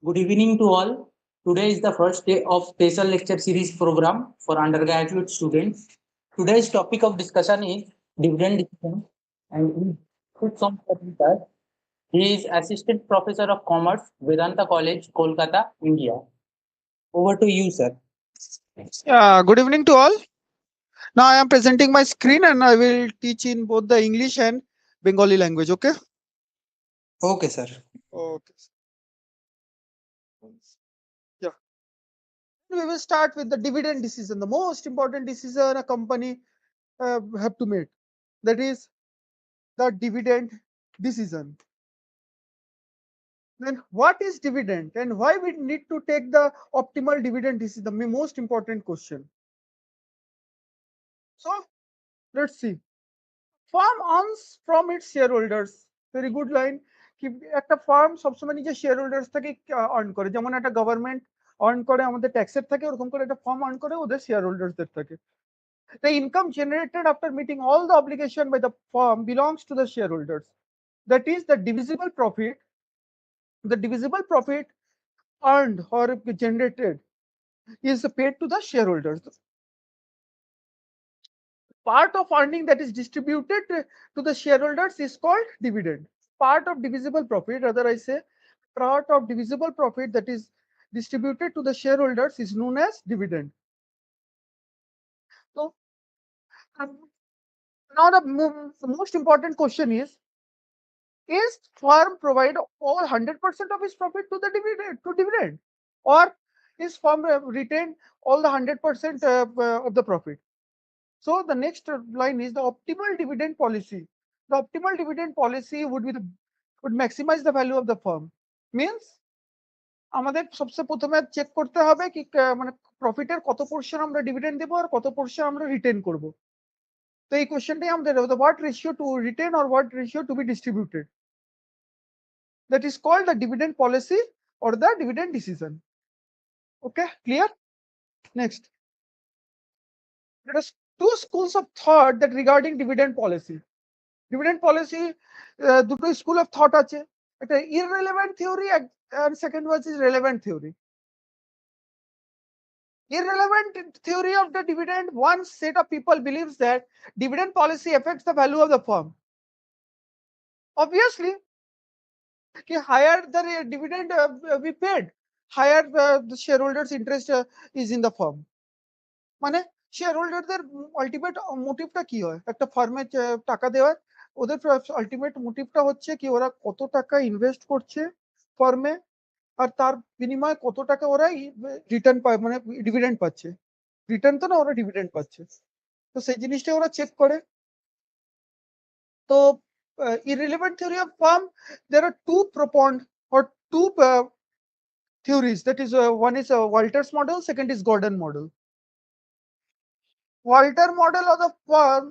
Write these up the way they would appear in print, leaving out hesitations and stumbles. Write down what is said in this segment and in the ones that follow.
Good evening to all. Today is the first day of special lecture series program for undergraduate students. Today's topic of discussion is dividend decision and we put some with us. He is Assistant Professor of Commerce, Vedanta College, Kolkata, India. Over to you, sir. Good evening to all. Now I am presenting my screen and I will teach in both the English and Bengali language. Okay. Okay, sir. Okay. Yeah. We will start with the dividend decision, the most important decision a company have to make. That is the dividend decision. Then what is dividend and why we need to take the optimal dividend? This is the most important question. So let's see. Firm earns from its shareholders. Very good line. কি একটা farm সবসময় নিজের share holders থেকে earn করে, যেমন একটা government earn করে আমাদের ট্যাক্সের থাকে, ওরকম করে একটা ফার্ম আর্ন করে ওদের শেয়ার হোল্ডার্সদের থাকে। The income generated after meeting all the obligation by the firm belongs to the shareholders. That is the divisible profit. The divisible profit earned or generated is paid to the shareholders. Part of earning that is distributed to the shareholders is called dividend. Part of divisible profit, rather I say, part of divisible profit that is distributed to the shareholders is known as dividend. So now the most important question is firm provide all 100% of its profit to the dividend, or is firm retain all the 100% of the profit? So the next line is the optimal dividend policy. The optimal dividend policy would maximize the value of the firm. Means আমাদের সবচেয়ে প্রথমে check করতে হবে কি মানে প্রফিটের কত portion আমরা ডিভিডেন্ড দেব আর কত পোরশন আমরা রিটেন করব। তো এই কোশ্চেনটাই আমাদের what ratio to retain or what ratio to be distributed. That is called the dividend policy or the dividend decision. Okay, clear? Next. There are two schools of thought that regarding dividend policy. Dividend policy দুটো school of thought আছে, একটা irrelevant theory and second one is relevant theory. Irrelevant theory of the dividend, one set of people believes that dividend policy affects the value of the firm. Obviously, higher the dividend we paid, higher the shareholders interest is in the firm. মানে শেয়ারহোল্ডারদের ultimate মোটিভটা কি হয় একটা ফার্মে টাকা দেওয়ার? ওদের ultimate মোটিভটা হচ্ছে কি ওরা কত টাকা ইনভেস্ট করছে ফার্মে আর তার বিনিময়ে কত টাকা ওরা রিটার্ন পায়, মানে ডিভিডেন্ড পাচ্ছে। রিটার্ন তো না, ওরা ডিভিডেন্ড পাচ্ছে। তো সেই জিনিসটা ওরা চেক করে। তো irrelevant theory of firm, there are two proponent or two theories. That is one is Walter's model, second is Gordon model. Walter model of the firm,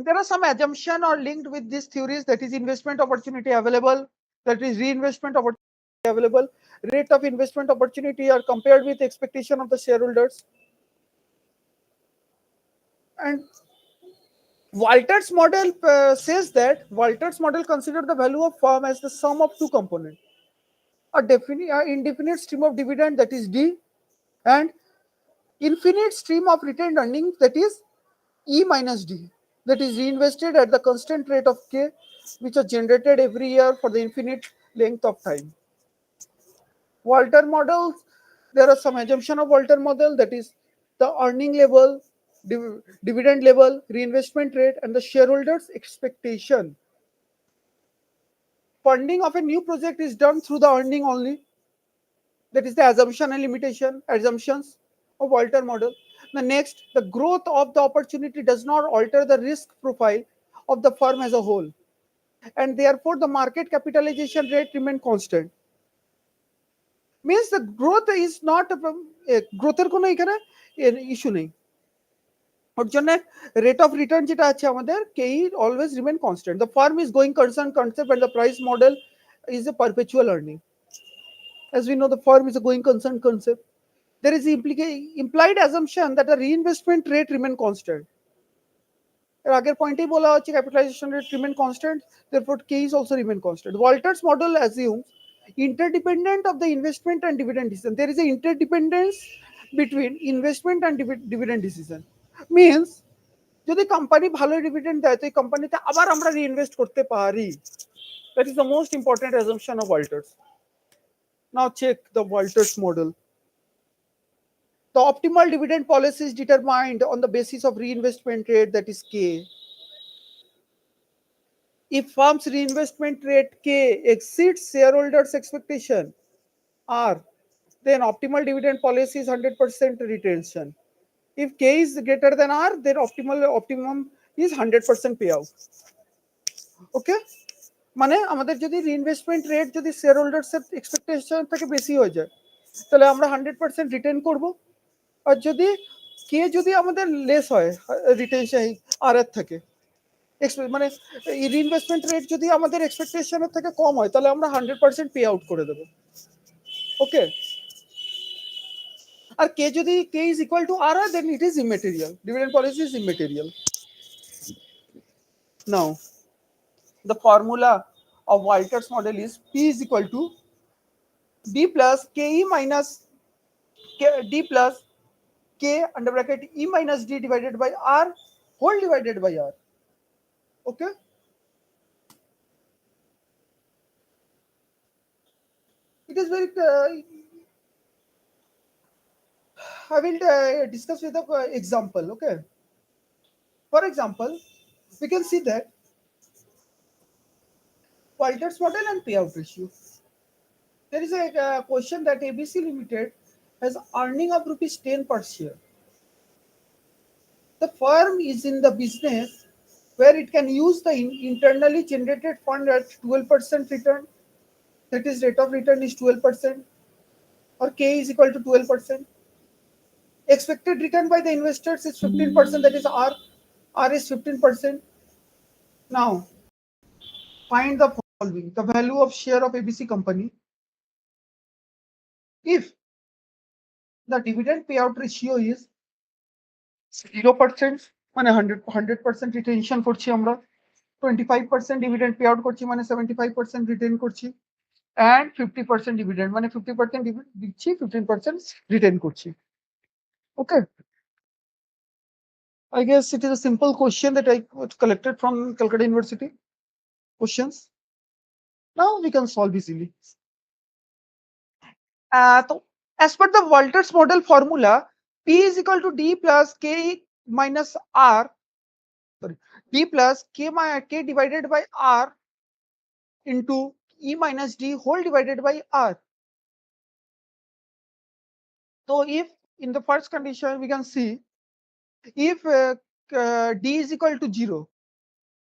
there are some assumption or linked with these theories, that is investment opportunity available, that is reinvestment opportunity available, rate of investment opportunity are compared with expectation of the shareholders. And Walter's model says that Walter's model consider the value of firm as the sum of two components, a indefinite stream of dividend, that is D, and infinite stream of retained earnings, that is E minus D, that is reinvested at the constant rate of K, which are generated every year for the infinite length of time. Walter model, there are some assumption of Walter model, that is the earning level, dividend level, reinvestment rate, and the shareholders expectation. Funding of a new project is done through the earning only. That is the assumption and limitation assumptions of Walter model. The next, the growth of the opportunity does not alter the risk profile of the firm as a whole, and therefore the market capitalization rate remain constant. Means the growth is not growth কোনো এখানে issue নেই, ওর জন্য rate of return যেটা আছে আমাদের কে always remain constant. The firm is going concern concept and the price model is a perpetual earning. As we know, the firm is a going concern concept. There is implied assumption that the reinvestment rate remain constant. এর আগের পয়েন্টেই বলা হচ্ছে capitalization rate remain constant, therefore k is also remain constant. Walter's model assumes interdependent of the investment and dividend decision. There is a interdependence between investment and dividend decision. Means যদি company ভালো dividend দেয় তো এই কোম্পানিতে আবার আমরা reinvest করতে পারি। That is the most important assumption of Walters. Now check the Walters model. The optimal dividend policy is determined on the basis of reinvestment rate, that is K. If firm's reinvestment rate K exceeds shareholders' expectation R, then optimal dividend policy is 100% retention. If K is greater than R, then optimum is 100% payout. Okay? মানে আমাদের যদি reinvestment rate যদি share holders এর expectation থেকে বেশি হয়ে যায় তাহলে আমরা 100% রিটেন করব, আর যদি কে যদি আমাদের লেস হয় রিটেনশন আর এর থেকে মানে রিইনভেস্টমেন্ট রেট যদি আমাদের এক্সপেকটেশনের থেকে কম হয় তাহলে আমরা 100% পে আউট করে দেব। ওকে, আর কে যদি k is equal to r হয় then it is immaterial, dividend policy is immaterial. Now the formula of Walters model is P is equal to D plus KE minus D plus K under bracket E minus D divided by R whole divided by R. Okay. It is very, I will discuss with the example. Okay. For example, we can see that Walters model and payout ratio. There is a question that ABC Limited has earning of rupees 10 per share. The firm is in the business where it can use the internally generated fund at 12% return, that is rate of return is 12%, or K is equal to 12%. Expected return by the investors is 15%, that is R is 15%. Now, find the following, the value of share of ABC company if the dividend payout ratio is 0%, মানে 100% retention করছি আমরা, 25% dividend pay out করছি মানে 75% written করছি, and 50% dividend মানে 50% dividend দিচ্ছি 15% written করছি। Okay, I guess it is a simple question that I collected from Kolkata University questions. Now we can solve easily. So as per the Walters model formula, P is equal to D plus K minus R, sorry, D plus K divided by R into E minus D whole divided by R. So if in the first condition we can see if D is equal to 0,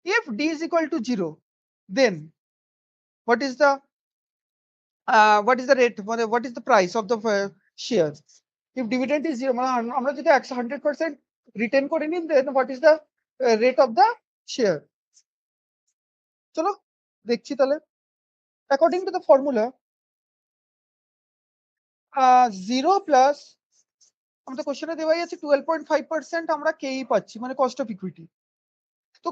if D is equal to 0, then what is the rate, what is the price of the share? If dividend is 0, আমরা যদি 100% retain করে নিই, then what is the rate of the share? চলো দেখছি তাহলে। According to the formula, 0 plus আমাদের কোশ্চেনে দেওয়াই আছে 12.5% আমরা কেই পাচ্ছি মানে কস্ট অফ ইকুইটি। তো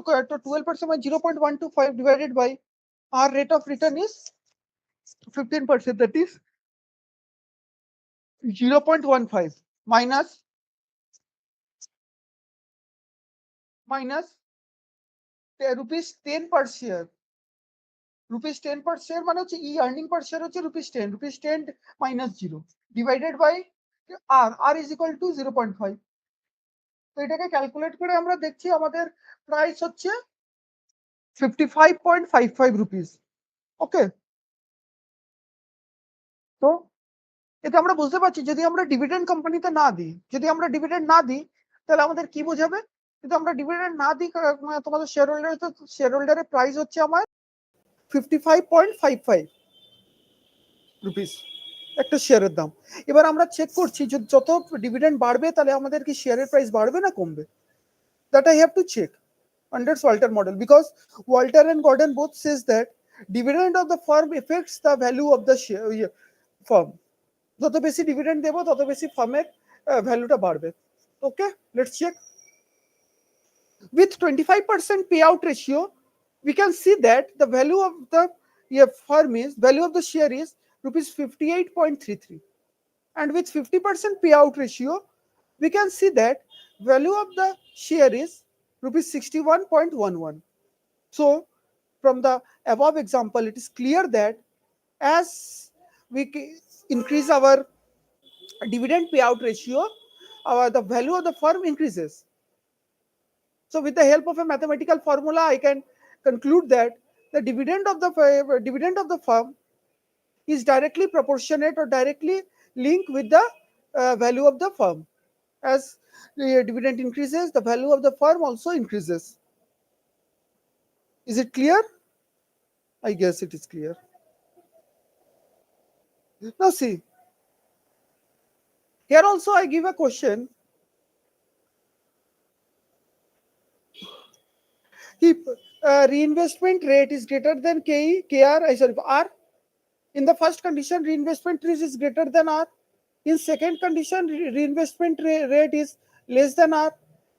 12% মানে 0.125 divided by our rate of return is 15%, that is 0.15 minus rupees 10 per share. Rupees 10 per share মানে হচ্ছে ই আর্নিং পার শেয়ার হচ্ছে rupees 10 minus 0 divided by R is equal to 0.5. তো এটাকে ক্যালকুলেট করে আমরা দেখছি আমাদের প্রাইস হচ্ছে 55.55 rupees. ওকে, তো এতে আমরা বুঝতে পারছি যদি আমরা ডিভিডেন্ড কোম্পানিতে না দিই, যদি আমরা ডিভিডেন্ড না দিই তাহলে আমাদের কি বোঝাবে, যদি আমরা ডিভিডেন্ড না দিই তোমাদের শেয়ার হোল্ডারের প্রাইস হচ্ছে আমার 55.55 রুপিস একটা শেয়ারের দাম। এবার আমরা চেক করছি যত ডিভিডেন্ড বাড়বে তাহলে আমাদের কি শেয়ারের প্রাইস বাড়বে না কমবে, that I have to check under Walter model, because Walter and Gordon both says that dividend of the firm affects the value of the share firm. যত বেশি ডিভিডেন্ড দেবো তত বেশি ফার্মের ভ্যালুটা বাড়বে। ওকে, let's check. With 25% payout ratio, we can see that the value of the firm is, value of the share is rupees 58.33. And with 50% payout ratio, we can see that value of the share is rupees 61.11. So from the above example, it is clear that as we increase our dividend payout ratio, the value of the firm increases. So with the help of a mathematical formula, I can conclude that the dividend of the firm is directly proportionate or directly linked with the value of the firm. As the dividend increases, the value of the firm also increases. Is it clear? I guess it is clear. Now see, here also I give a question. If reinvestment rate is greater than R, in the first condition, reinvestment rate is greater than R. In second condition, reinvestment rate is less than R.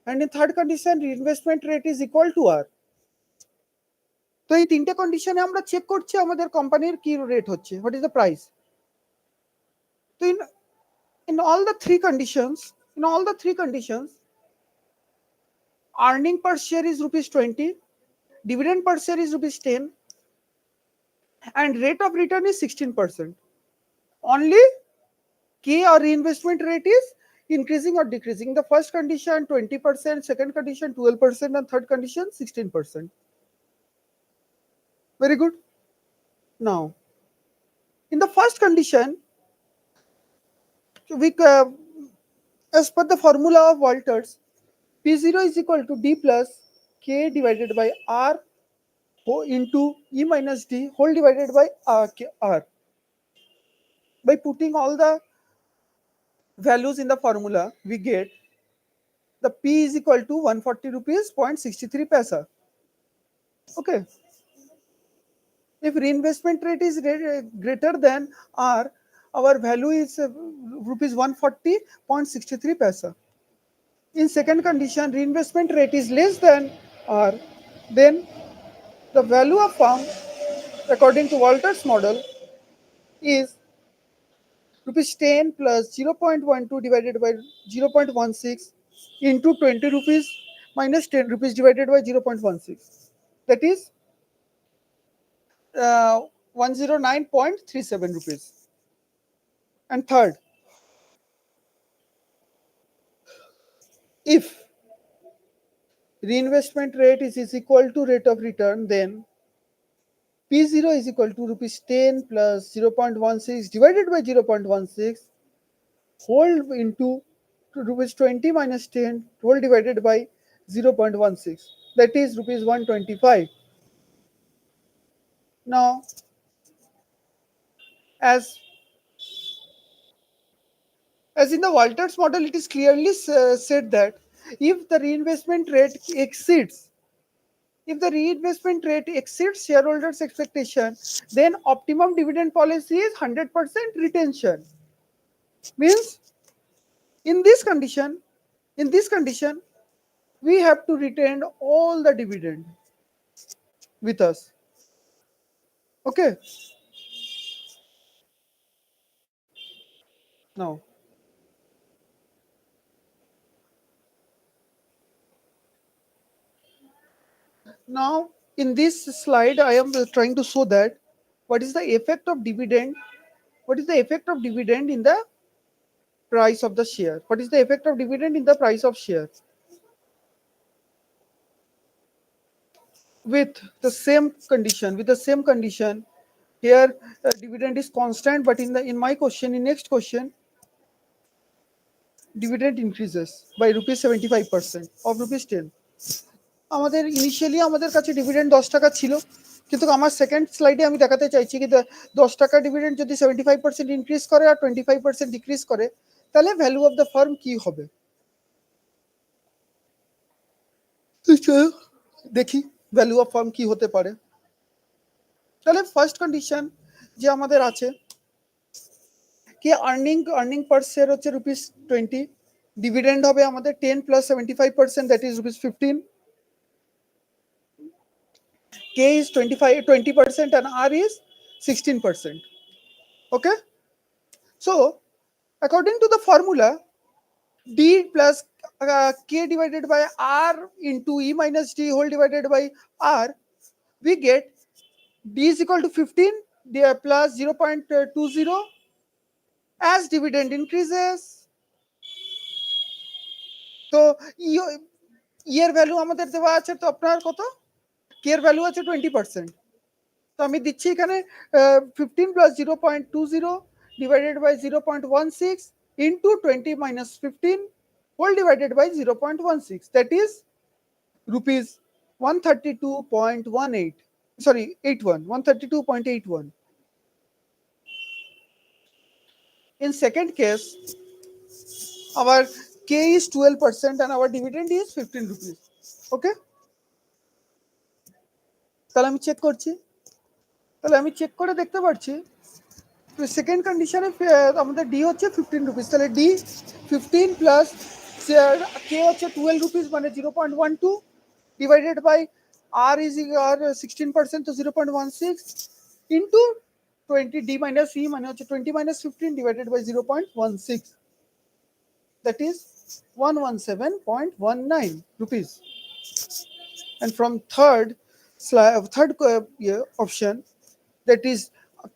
And in third condition, reinvestment rate is equal to R. তো এই তিনটে কন্ডিশনে আমরা check করছি আমাদের কোম্পানির কি rate হচ্ছে, হোয়াট ইজ দ্য প্রাইস। তো in all the three conditions, earning per share is rupees 20, dividend per share is rupees 10, and rate of return is 16%. Only K or reinvestment rate is increasing or decreasing. The first condition 20%, second condition 12%, and third condition 16%. Very good. Now, in the first condition, we as per the formula of Walters, P0 is equal to D plus K divided by R into E minus D whole divided by R. By putting all the values in the formula, we get the P is equal to 140 rupees 0.63 paisa. Okay. If reinvestment rate is greater than R, our value is rupees 140.63 paisa. In second condition, reinvestment rate is less than R, then the value of firm according to Walters model is rupees 10 plus 0.12 divided by 0.16 into 20 rupees minus 10 rupees divided by 0.16. That is 109.37 rupees. And third, if reinvestment rate is equal to rate of return, then P0 is equal to rupees 10 plus 0.16 divided by 0.16 whole into rupees 20 minus 10 whole divided by 0.16. That is rupees 125. Now, as in the Walters model, it is clearly said that if the reinvestment rate exceeds shareholders' expectation, then optimum dividend policy is 100% retention. Means in this condition, we have to retain all the dividend with us. Okay. Now, in this slide, I am trying to show that what is the effect of dividend in the price of the share. What is the effect of dividend in the price of share? With the same condition, here dividend is constant, but in next question, dividend increases by rupees 75% of rupees 10. আমাদের initially আমাদের কাছে dividend 10 টাকা ছিল, কিন্তু আমার second স্লাইডে আমি দেখাতে চাইছি কি 10 টাকা ডিভিডেন্ড যদি 75% ইনক্রিজ করে আর 25% ডিক্রিজ করে, তাহলে ভ্যালু অফ দ্য ফার্ম কি হবে। দেখি ভ্যালু অফ ফার্ম কি হতে পারে। তাহলে ফার্স্ট কন্ডিশন যে আমাদের আছে কি আর্নিং পার শেয়ার হচ্ছে রুপিস 20, ডিভিডেন্ড হবে আমাদের 10 plus 75%, that is rupees 15, K is 20% and R is 16%. Okay. So according to the formula, D plus K divided by R into E minus D whole divided by R, we get D is equal to 15 plus 0.20. As dividend increases, তো এর value আমাদের দেওয়া আছে, তো আপনার কত, কে এর value আছে 20%, তো আমি দিচ্ছি এখানে 15 plus 0.20 divided by 0.16 into 20 minus 15 whole divided by 0.16, that is rupees 132.18, sorry 81, 132.81. In second case, our K is 12% and our dividend is 15 rupees. Okay, তাহলে আমি চেক করছি, তাহলে আমি চেক করে দেখতে পাচ্ছি সেকেন্ড কন্ডিশনে আমাদের ডি হচ্ছে 15 রুপিস, তাহলে ডি 15 প্লাস কে হচ্ছে 12 রুপিস মানে 0.12 ডিভাইডেড বাই আর ইজ আর 16%, তো 0.16 ইন্টু 20 ডি মাইনাস ই মানে হচ্ছে 20 minus 15 divided by 0.16, that is 117.19 rupees. And from third option, that is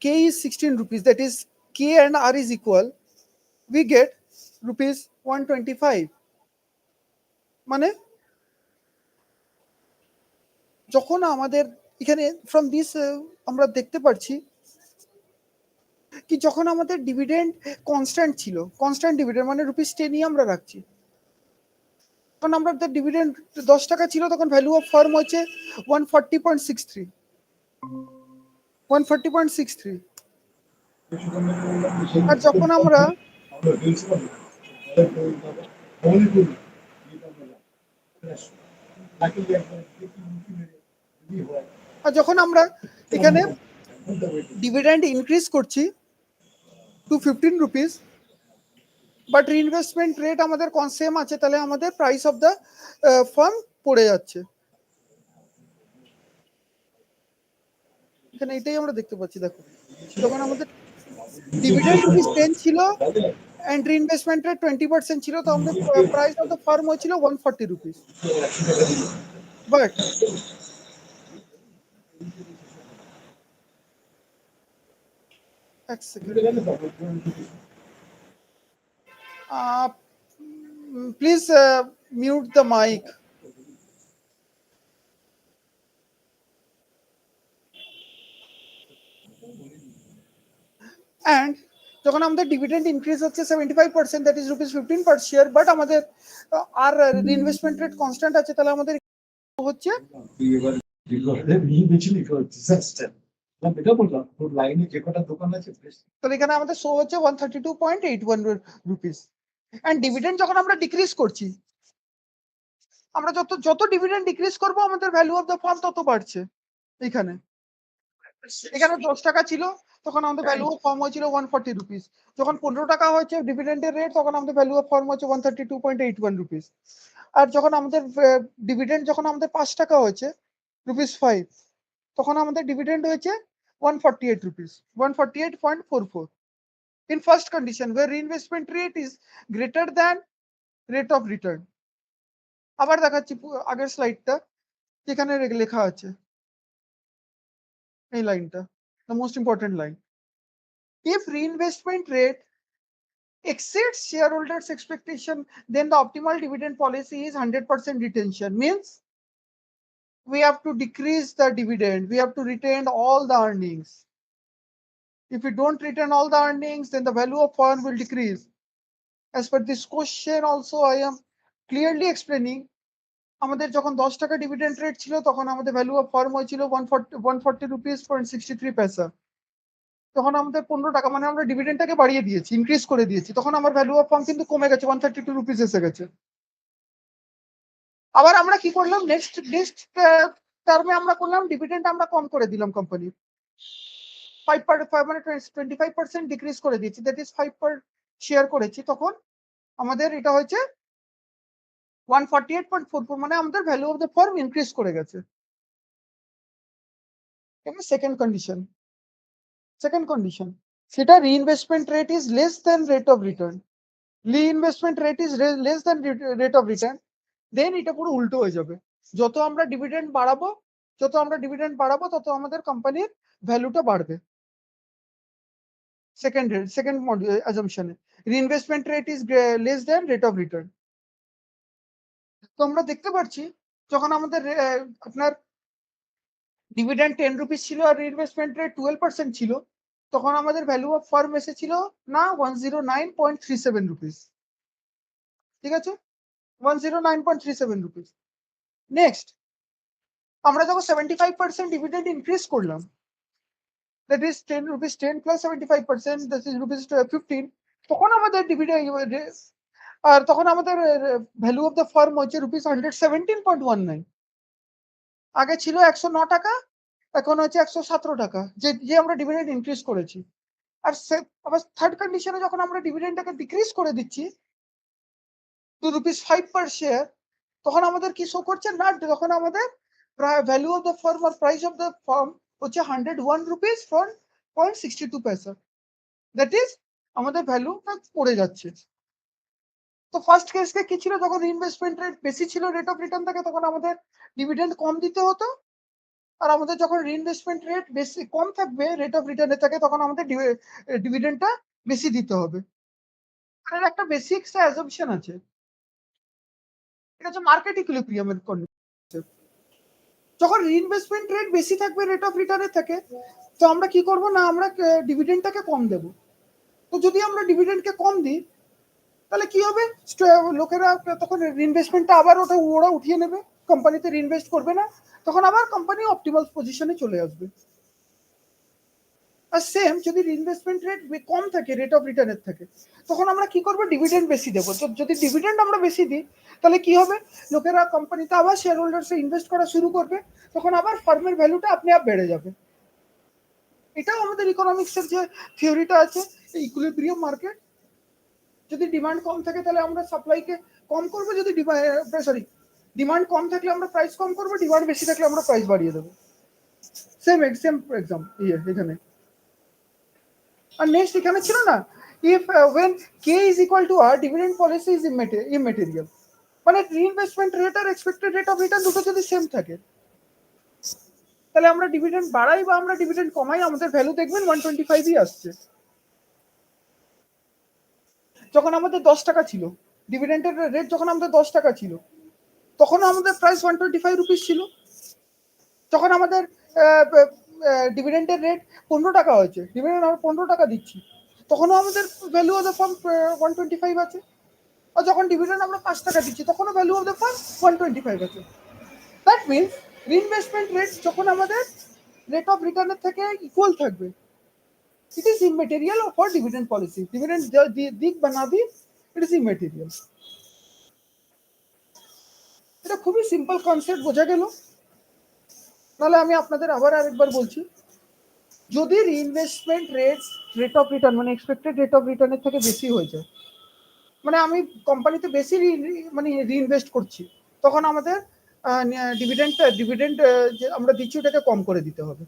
K is 16 rupees, that is K and R is equal, we get rupees 125. মানে যখন আমাদের এখানে from this আমরা দেখতে পাচ্ছি কি যখন আমাদের ডিভিডেন্ড কনস্ট্যান্ট ছিল, কনস্ট্যান্ট ডিভিডেন্ড মানে রুপিস 10 আমরা রাখছি, তখন আমাদের ডিভিডেন্ড 10 টাকা ছিল, তখন ভ্যালু অফ ফার্ম হচ্ছে 140.63, 140.63। আর যখন আমরা এখানে ডিভিডেন্ড ইনক্রিজ করছি to 15 rupees, but reinvestment rate আমাদের সেম আছে, তাহলে আমাদের প্রাইস অফ দ্য ফার্ম পড়ে যাচ্ছে। এখানে এটাই আমরা দেখতে পাচ্ছি, দেখো যখন আমাদের ডিভিডেন্ড রুপিস 10 ছিল and reinvestment rate 20% ছিল, তো আমাদের প্রাইস অফ দ্য ফার্ম হয়েছিল 140 রুপিস, বাট এক second please mute the mic. And যখন আমাদের ডিভিডেন্ড ইনক্রিজ হচ্ছে 75%, that is rupees 15 per share, but আমাদের আর রিইনভেস্টমেন্ট রেট কনস্ট্যান্ট আছে, তাহলে আমাদের হচ্ছে তাহলে এখানে আমাদের শো হচ্ছে 132.81 রুপিস। অ্যান্ড ডিভিডেন্ড যখন আমরা ডিক্রিজ করছি, আমরা যত ডিভিডেন্ড ডিক্রিজ করবো আমাদের ভ্যালু অফ দ্য ফার্ম তত বাড়ছে। এখানে 10 টাকা ছিল, তখন আমাদের ভ্যালু অফ ফার্ম হয়েছিল 140 রুপিস, যখন 15 টাকা হয়েছে ডিভিডেন্ডের রেট, তখন আমাদের ভ্যালু অফ ফার্ম হচ্ছে 132.81 রুপিস। আর যখন আমাদের ডিভিডেন্ড যখন আমাদের 5 টাকা হয়েছে রুপিস 5, তখন আমাদের ডিভিডেন্ড হয়েছে 148 rupees, 148.44 in first condition where reinvestment rate is greater than rate of return। আবার দেখাচ্ছি আগের স্লাইডটা, যেখানে লেখা আছে এই লাইনটা, the most important line, if reinvestment rate exceeds shareholders expectation, then the optimal dividend policy is 100% retention, means we have to decrease the dividend, we have to retain all the earnings. If we don't retain all the earnings, then the value of firm will decrease. As per this question also I am clearly explaining, আমাদের যখন 10 টাকা dividend rate ছিল, তখন আমাদের value of farm হয়েছিল 140 rupees 63 পয়সা, তখন আমাদের 15 টাকা মানে আমরা ডিভিডেন্ডটাকে বাড়িয়ে দিয়েছি, ইনক্রিজ করে দিয়েছি, তখন আমার ভ্যালু অফ ফার্ম কিন্তু কমে গেছে, 132 রুপিস এসে গেছে। আবার আমরা কি করলাম, নেক্সট টার্মে আমরা করলাম ডিভিডেন্ড আমরা কম করে দিলাম, কোম্পানি 5 মানে 25% ডিক্রিজ করে দিয়েছি, দ্যাট ইজ 5 পার শেয়ার করেছি, তখন আমাদের এটা হয়েছে 148.44, মানে আমাদের value of the farm increase করে গেছে। এবার second condition সেটা reinvestment rate is less than rate of return, reinvestment rate is less than rate of return, then এটা পুরো উল্টো হয়ে যাবে। যত আমরা ডিভিডেন্ড বাড়াবো তত আমাদের কোম্পানির ভ্যালুটা বাড়বে। Second assumption reinvestment rate is less than rate of return। তো আমরা দেখতে পাচ্ছি যখন আমাদের আপনার ডিভিডেন্ড 10 রুপিস ছিল আর রিইনভেস্টমেন্ট রেট 12% ছিল, তখন আমাদের ভ্যালু অফ ফার্ম এসেছিল না 109.37 রুপিস। ঠিক আছে, 109.37 রুপিস। নেক্সট আমরা যখন 75% ডিভিডেন্ড ইনক্রিজ করলাম, that is 10 rupees 10 plus 75%, that is rupees 15, তখন আমাদের ডিভিডেন্ড আর তখন আমাদের ভ্যালু অফ দ্য ফার্ম হচ্ছে রুপিস 117.19। আগে ছিল 109 টাকা, এখন হচ্ছে 117 টাকা, যে আমরা ডিভিডেন্ড ইনক্রিজ করেছি। আর আবার থার্ড কন্ডিশনে যখন আমরা ডিভিডেন্ডটাকে ডিক্রিজ করে দিচ্ছি টু রুপিস 5 পার শেয়ার, তখন আমাদের কি শো করছে না, তখন আমাদের ভ্যালু অফ দ্য ফার্ম আর প্রাইস অফ দ্য ফার্ম হচ্ছে 101 রুপিস 4.62 পয়সা, দ্যাট ইজ আমাদের ভ্যালুটা পড়ে যাচ্ছে। তো ফার্স্ট কেসকে কি ছিল, যখন ইনভেস্টমেন্ট রেট বেশি ছিল রেট অফ রিটার্ন থেকে, তখন আমাদের ডিভিডেন্ড কম দিতে হতো। আর আমাদের যখন রিইনভেস্টমেন্ট রেট বেশি কম থাকবে রেট অফ রিটার্নে থাকে, তখন আমাদের ডিভিডেন্ডটা বেশি দিতে হবে। আর একটা বেসিক অ্যাজাম্পশন আছে, এটা হচ্ছে মার্কেট ইকুইলিব্রিয়ামের কনসেপ্ট। যখন রিইনভেস্টমেন্ট রেট বেশি থাকবে রেট অফ রিটার্নে থাকে, তো আমরা কি করব না, আমরা ডিভিডেন্ডটাকে কম দেব। তো যদি আমরা ডিভিডেন্ডকে কম দিই, তাহলে কি হবে, লোকেরা তখন রিইনভেস্টমেন্টটা আবার ওরা উঠিয়ে নেবে, কোম্পানিতে রিইনভেস্ট করবে না, তখন আবার কোম্পানি অপটিমাল পজিশনে চলে আসবে। আর সেম যদি রিইনভেস্টমেন্ট রেট কম থাকে রেট অফ রিটার্নের থাকে, তখন আমরা কি করব, ডিভিডেন্ড বেশি দেবো। তো যদি ডিভিডেন্ড আমরা বেশি দিই, তাহলে কি হবে, লোকেরা কোম্পানিতে আবার শেয়ার হোল্ডার্সে ইনভেস্ট করা শুরু করবে, তখন আবার ফার্মের ভ্যালুটা আপনি আপ বেড়ে যাবে। এটাও আমাদের ইকোনমিক্সের যে থিওরিটা আছে, ইকুইলিব্রিয়াম মার্কেট। যদি ডিমান্ড কম থাকে তাহলে আমরা সাপ্লাইকে কম করবো, যদি ডিমান্ড কম থাকলে আমরা প্রাইস কম করবো, ডিমান্ড বেশি থাকলে আমরা প্রাইস বাড়িয়ে দেবো। সেম এক্সাম এখানে। আর নেক্সট এখানে ছিল না, if when k is equal to r, dividend policy is immaterial, মানে রিইনভেস্টমেন্ট রেট আর এক্সপেক্টেড রেট অফ রিটার্ন দুটো যদি সেম থাকে, তাহলে আমরা ডিভিডেন্ড বাড়াই বা আমরা ডিভিডেন্ড কমাই, আমাদের ভ্যালু দেখবেন 125ই আসছে। যখন আমাদের 10 টাকা ছিল ডিভিডেন্ডের রেট, যখন আমাদের 10 টাকা ছিল, তখন আমাদের প্রাইস 125 রুপিস ছিল। যখন আমাদের ডিভিডেন্ডের রেট 15 টাকা হয়েছে, ডিভিডেন্ড আমরা 15 টাকা দিচ্ছি, তখনও আমাদের ভ্যালু অফ দ্য ফার্ম 125 আছে। আর যখন ডিভিডেন্ড আমরা 5 টাকা দিচ্ছি, তখনও ভ্যালু অফ দ্য ফার্ম 125 আছে। দ্যাট মিনস রিইনভেস্টমেন্ট রেট যখন আমাদের রেট অফ রিটার্নের থেকে ইকুয়াল থাকবে, ইট is immaterial for dividend policy. Dividend দিক বা না দিক, ইট ইজ ইমেটেরিয়াল। এটা খুবই সিম্পল কনসেপ্ট, বোঝা গেল? তাহলে আমি আপনাদের আবার আরেকবার বলছি, যদি রিইনভেস্টমেন্ট রেট অফ রিটার্ন মানে এক্সপেক্টেড রেট অফ রিটার্নের থেকে বেশি হয়ে যায়, মানে আমি কোম্পানিতে বেশি মানে রিইনভেস্ট করছি, তখন আমাদের ডিভিডেন্ড যে আমরা দিচ্ছি ওটাকে কম করে দিতে হবে,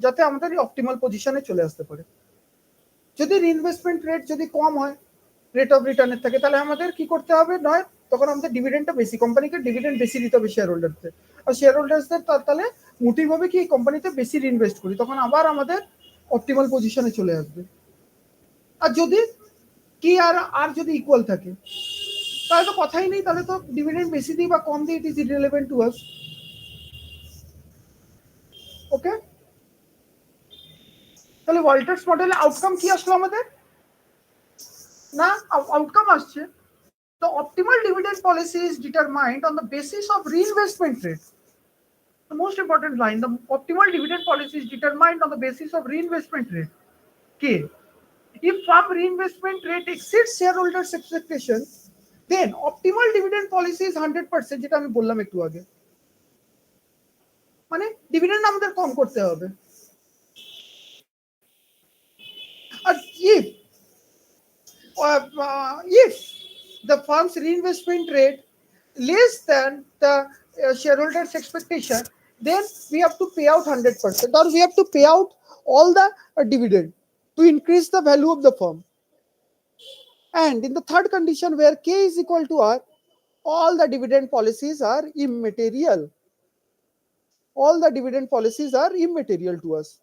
যাতে আমাদের অপটিমাল পজিশনে চলে আসতে পারে। যদি রিইনভেস্টমেন্ট রেট যদি কম হয় রেট অফ রিটার্নের থেকে, তাহলে আমাদের কি করতে হবে, নয় তখন আমাদের ডিভিডেন্ডটা বেশি, কোম্পানিকে ডিভিডেন্ড বেশি দিতে হবে শেয়ার হোল্ডারদের। আর শেয়ার হোল্ডার্সদের তাহলে মোটিভ হবে কি, কোম্পানিতে বেশি রিইনভেস্ট করি, তখন আবার আমাদের অপটিমাল পজিশনে চলে আসবে। আর যদি কি আর যদি ইকুয়াল থাকে, তাহলে তো কথাই নেই, তাহলে তো ডিভিডেন্ড বেশি দিই বা কম দিই, it is irrelevant to us. ওকে, তাহলে ওয়াল্টার্স মডেলে আউটকাম কি আসলো আমাদের, না আউটকাম আসছে the optimal dividend policy is determined on the basis of reinvestment rate. The most important line, the optimal dividend policy is determined on the basis of reinvestment rate, K. If firm reinvestment rate exceeds shareholders expectation, then optimal dividend policy is 100%, যেটা আমি বললাম একটু আগে, মানে dividend আমাদের কম করতে হবে। আর if the firm's reinvestment rate less than the shareholders expectation, then we have to pay out 100%, or we have to pay out all the dividend to increase the value of the firm. And in the third condition, where K is equal to R, all the dividend policies are immaterial. All the dividend policies are immaterial to us.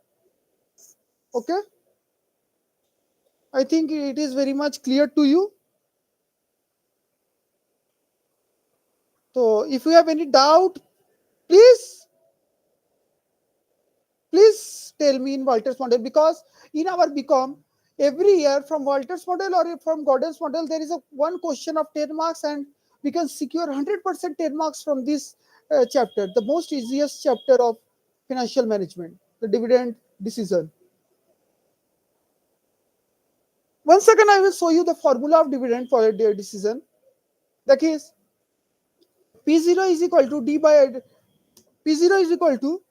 Okay? I think it is very much clear to you. So if you have any doubt, please tell me in Walter's model, because in our BCom every year from Walter's model or from Gordon's model there is a one question of 10 marks, and we can secure 100% 10 marks from this chapter, the most easiest chapter of financial management, the dividend decision. One second, I will show you the formula of dividend for a decision. That is P0 is equal to D by P0 is equal to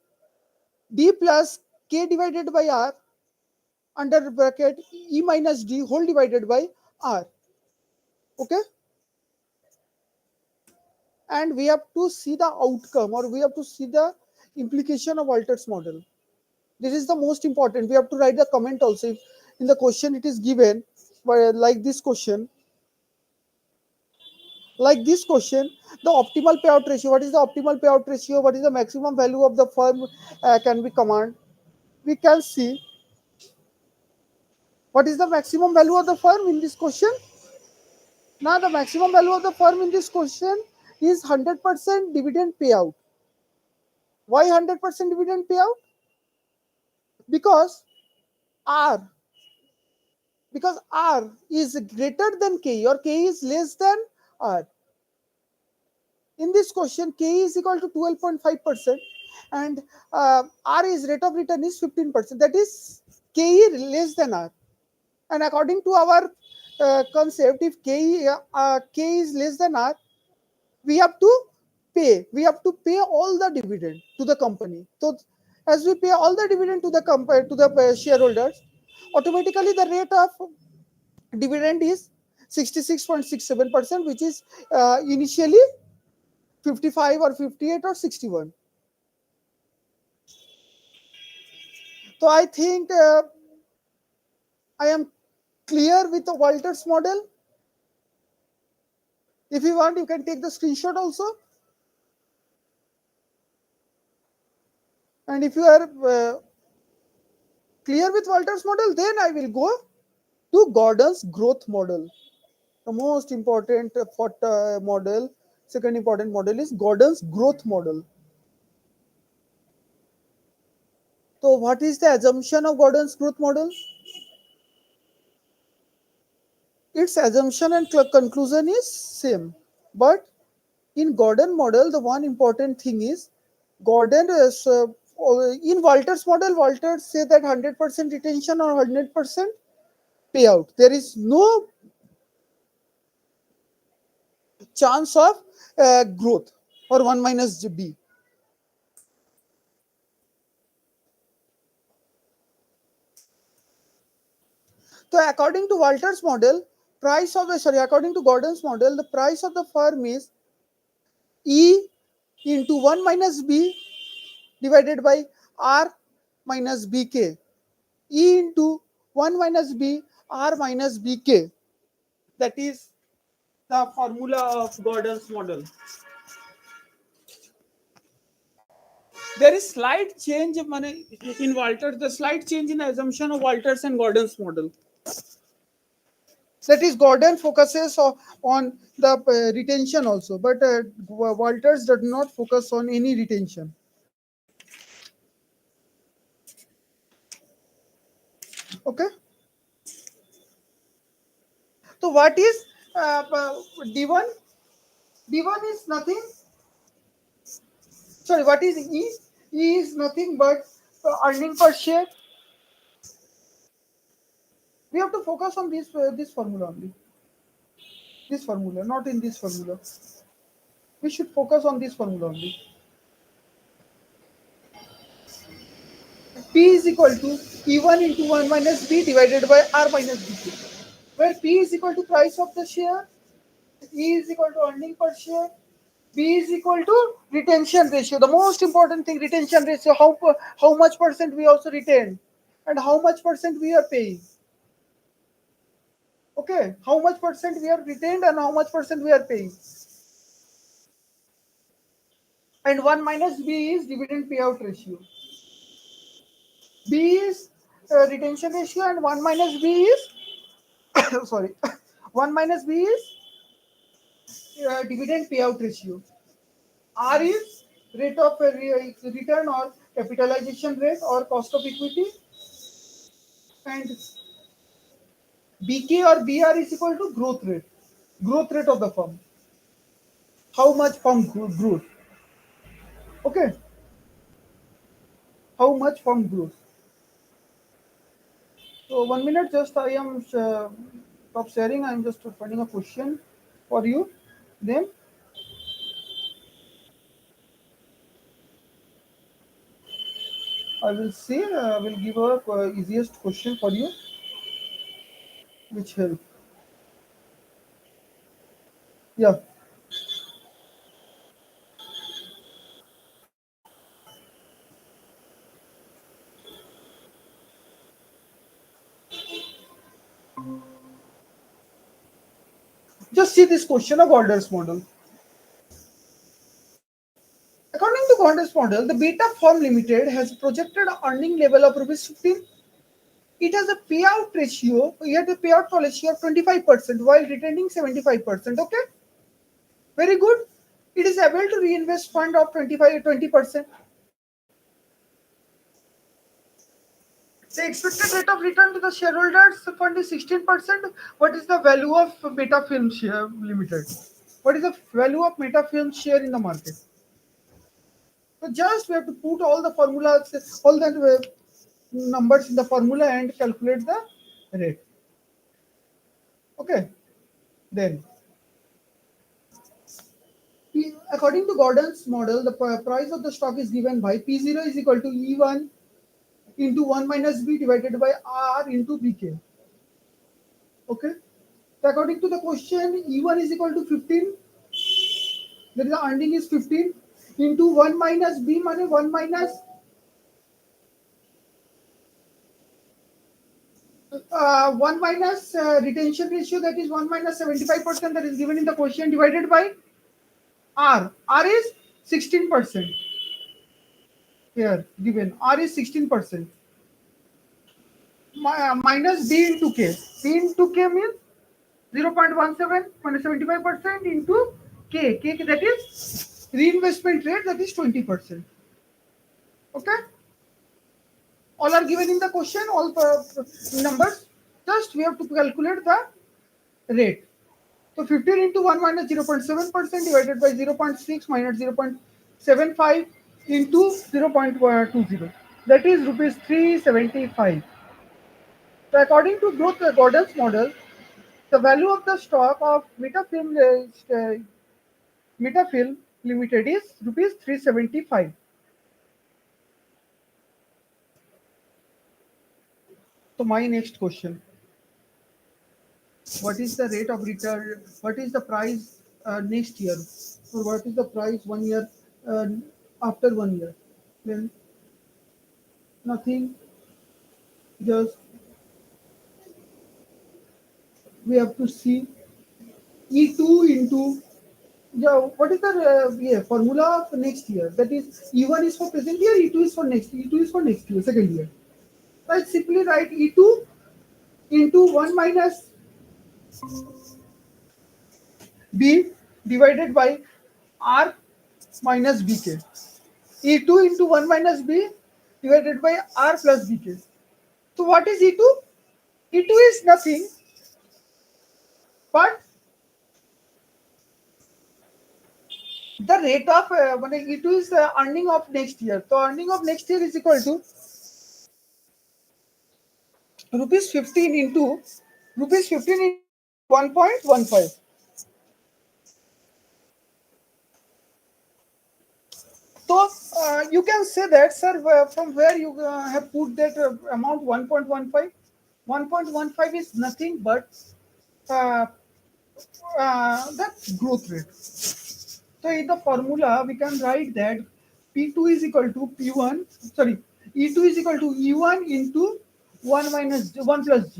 D plus K divided by R under bracket E minus D whole divided by R. Okay? And we have to see the outcome, or we have to see the implication of Walter's model. This is the most important. We have to write the comment also. If in the question it is given, like this question, the optimal payout ratio. What is the optimal payout ratio? What is the maximum value of the firm can be command? We can see what is the maximum value of the firm in this question. Now the maximum value of the firm in this question is 100% dividend payout. Why 100% dividend payout? Because R is greater than K, or K is less than R. In this question, K is equal to 12.5%, and R is rate of return is 15%. That is K is less than R. And according to our concept, if K is less than R, we have to pay all the dividend to the company. So as we pay all the dividend to the company, to the shareholders, automatically the rate of dividend is 66.67%, which is initially 55 or 58 or 61. So I think I am clear with the Walter's model. If you want, you can take the screenshot also. And if you are clear with Walter's model, then I will go to Gordon's growth model. The most important model, second important model is Gordon's growth model. So what is the assumption of Gordon's growth model? Its assumption and conclusion is same. But in Gordon model, the one important thing is Gordon is in Walter's model, Walter say that 100% retention or 100% payout. There is no chance of growth or 1 minus b. So according to Walter's model, according to Gordon's model, the price of the firm is E into 1 minus b divided by R minus bk. E into 1 minus b R minus bk. That is the formula of Gordon's model. There is slight change in Walter, the slight change in assumption of Walter's and Gordon's model. That is, Gordon focuses on the retention also, but Walters does not focus on any retention. Okay. So what is D1? D1 is nothing. Sorry, what is E? E is nothing but earning per share. We have to focus on this formula only. This formula, not in this formula. We should focus on this formula only. P is equal to E1 into 1 minus B divided by R minus B2, where P is equal to price of the share, E is equal to earning per share, B is equal to retention ratio. The most important thing, retention ratio. How much percent we also retain, and how much percent we are paying. Okay, how much percent we are retained and how much percent we are paying. And 1 minus B is dividend payout ratio. B is retention ratio and 1 minus B is sorry 1 minus B is dividend payout ratio. R is rate of return or capitalization rate or cost of equity, and BK or BR is equal to growth rate of the firm. How much firm growth? Okay, how much firm growth? So 1 minute, just I am stop sharing. I am just finding a question for you. Then I will see. I will give a easiest question for you, which help. Yeah, just see this question of Gordon's model. According to Gordon's model, the Beta Firm Limited has projected earning level of rupees 15. It has a payout ratio. We have a payout policy of 25% while retaining 75%. Okay, very good. It is able to reinvest fund of 20%. The expected rate of return to the shareholders fund is 16%. What is the value of Beta Film Share Limited? What is the value of Meta Film share in the market? So just we have to put all the formulas, all the numbers in the formula and calculate the rate. Okay. Then, according to Gordon's model, the price of the stock is given by P0 is equal to E1 into 1 minus B divided by R into BK. Okay. So according to the question, E1 is equal to 15. There is the earning is 15 into 1 minus B money 1 minus 1 minus retention ratio, that is 1 minus 75% that is given in the question, divided by R. R is 16% here given. R is 16%. Minus B into K. B into K means 0.17 minus 75% into K. K, that is reinvestment rate, that is 20%. Okay. All are given in the question, all numbers. Just we have to calculate the rate. So 15 into 1 minus 0.7% divided by 0.6 minus 0.75 into 0.20. That is rupees 375. So according to Gordon's model, the value of the stock of Metafilm Limited is rupees 375. So my next question: what is the rate of return? What is the price next year? Or what is the price 1 year after 1 year? Then nothing. Just we have to see E2 into, yeah. What is the formula for next year? That is E1 is for present year, E2 is for next. E2 is for next year, second year. I simply write E2 into 1 minus B divided by R minus BK. E2 into 1 minus B divided by R plus BK. So what is E2? E2 is nothing but the rate of when E2 is the earning of next year. So earning of next year is equal to rupees 15 into rupees 15 into 1.15. So you can say that, sir, from where you have put that amount 1.15. 1.15 is nothing but uh, that's growth rate. So in the formula, we can write that P2 is equal to P1, sorry, E2 is equal to E1 into 1 minus 1 plus G.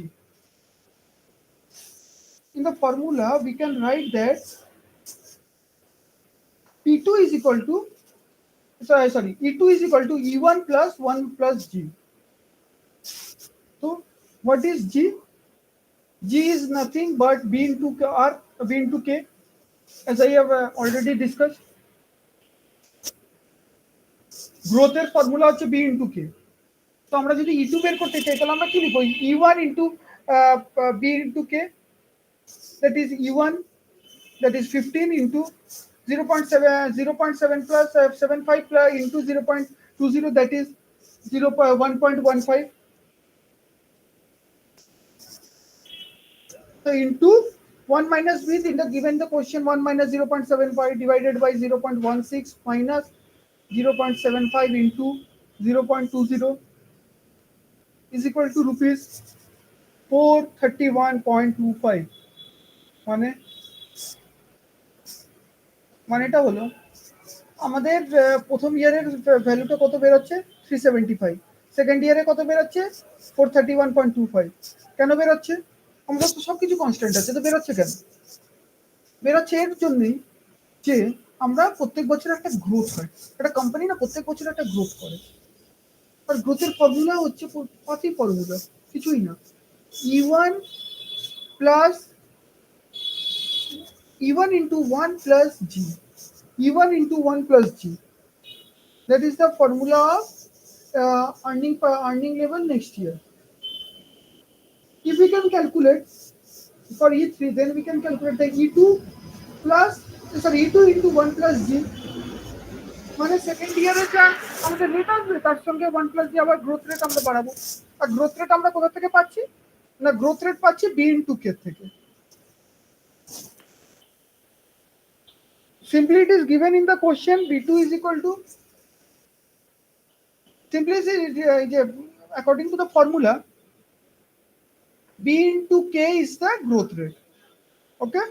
In the formula, we can write that P2 is equal to, sorry, E2 is equal to E1 plus 1 plus G. So what is G? G is nothing but B into K, R, B into K, as I have already discussed. গ্রোথের formula হচ্ছে B into কে। তো আমরা যদি ই two বের করতে চাই তাহলে আমরা কি লিখবো? E one into B into K, that is E one, that is 15 into 0.7 plus 75 plus into 0.20, that is 1.15. So into 1 minus b, in the given the question 1 minus 0.75 divided by 0.16 minus 0.75 into 0.20 is equal to rupees 431.25. মানেটা হলো আমাদের প্রথম ইয়ারের ভ্যালুটা কত বেরোচ্ছে? 375। Second ইয়ারে কত বেরোচ্ছে? 431.25। কেন বেরোচ্ছে? আমাদের তো সবকিছু কনস্ট্যান্ট আছে, তো বেরোচ্ছে কেন? বেরোচ্ছে এর জন্যই যে আমরা প্রত্যেক বছর একটা গ্রোথ হয়, একটা কোম্পানি না প্রত্যেক বছর একটা গ্রোথ করে। আর গ্রোথের ফর্মুলা হচ্ছে কতই ফর্মুলা, কিছুই না, E1 plus E1 into 1 plus G, E1 into 1 plus G. That is the formula of earning level next year. If we can calculate for E3, then we can calculate the E2 plus, sorry, E2 into 1 plus G. মানে second ইয়ারে যা আমাদের rate আসবে তার সঙ্গে 1 plus জি আবার growth rate আমরা বাড়াবো। আর গ্রোথ রেট আমরা কোথা থেকে পাচ্ছি? না, গ্রোথ রেট পাচ্ছি বি ইন্টু কে থেকে। Simply it is given in the question B2 is equal to, simply according to the formula B into K is the growth rate. Okay,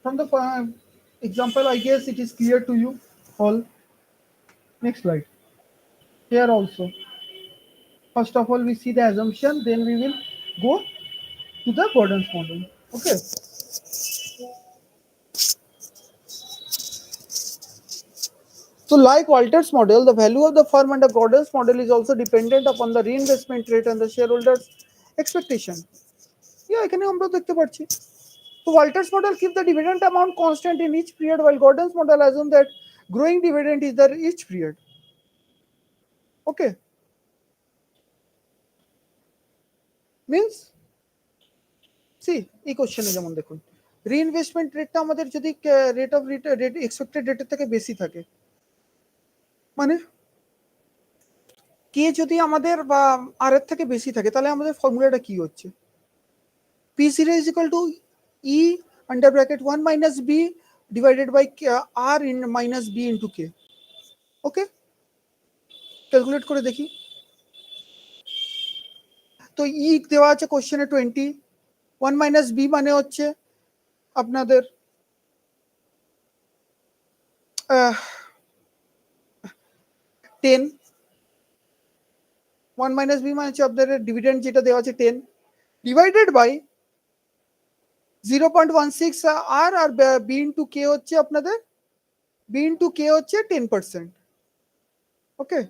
from the example I guess it is clear to you all. Next slide. Here also, first of all we see the assumption, then we will go to the Gordon's model. Okay, so like Walter's model, the value of the firm under Gordon's model is also dependent upon the reinvestment rate and the shareholders expectation. Yeah, এখানে আমরা দেখতে পাচ্ছি। So Walter's model keeps the dividend amount constant in each period, while Gordon's model assumes that growing dividend is there each period. Okay, means see এই কোশ্চেনে যেমন দেখুন reinvestment রেটটা আমাদের যদি রেট অফ রেট এক্সপেক্টেড রেটের থেকে বেশি থাকে, মানে কে যদি আমাদের বা আর এর থেকে বেশি থাকে, তাহলে আমাদের ফর্মুলাটা কি হচ্ছে? P0 is equal to E under bracket 1 minus B divided by R in minus B into K. Okay, calculate করে দেখি। তো ই দেওয়া আছে কোশ্চেনে 20, 1 মাইনাস বি মানে হচ্ছে আপনাদের 10, 1 মাইনাস বি মানে হচ্ছে আপনাদের ডিভিডেন্ড যেটা দেওয়া আছে 10 ডিভাইডেড বাই 0.16 আর আর বি ইন্টু কে হচ্ছে আপনাদের বি ইন্টু কে হচ্ছে 10%। ওকে,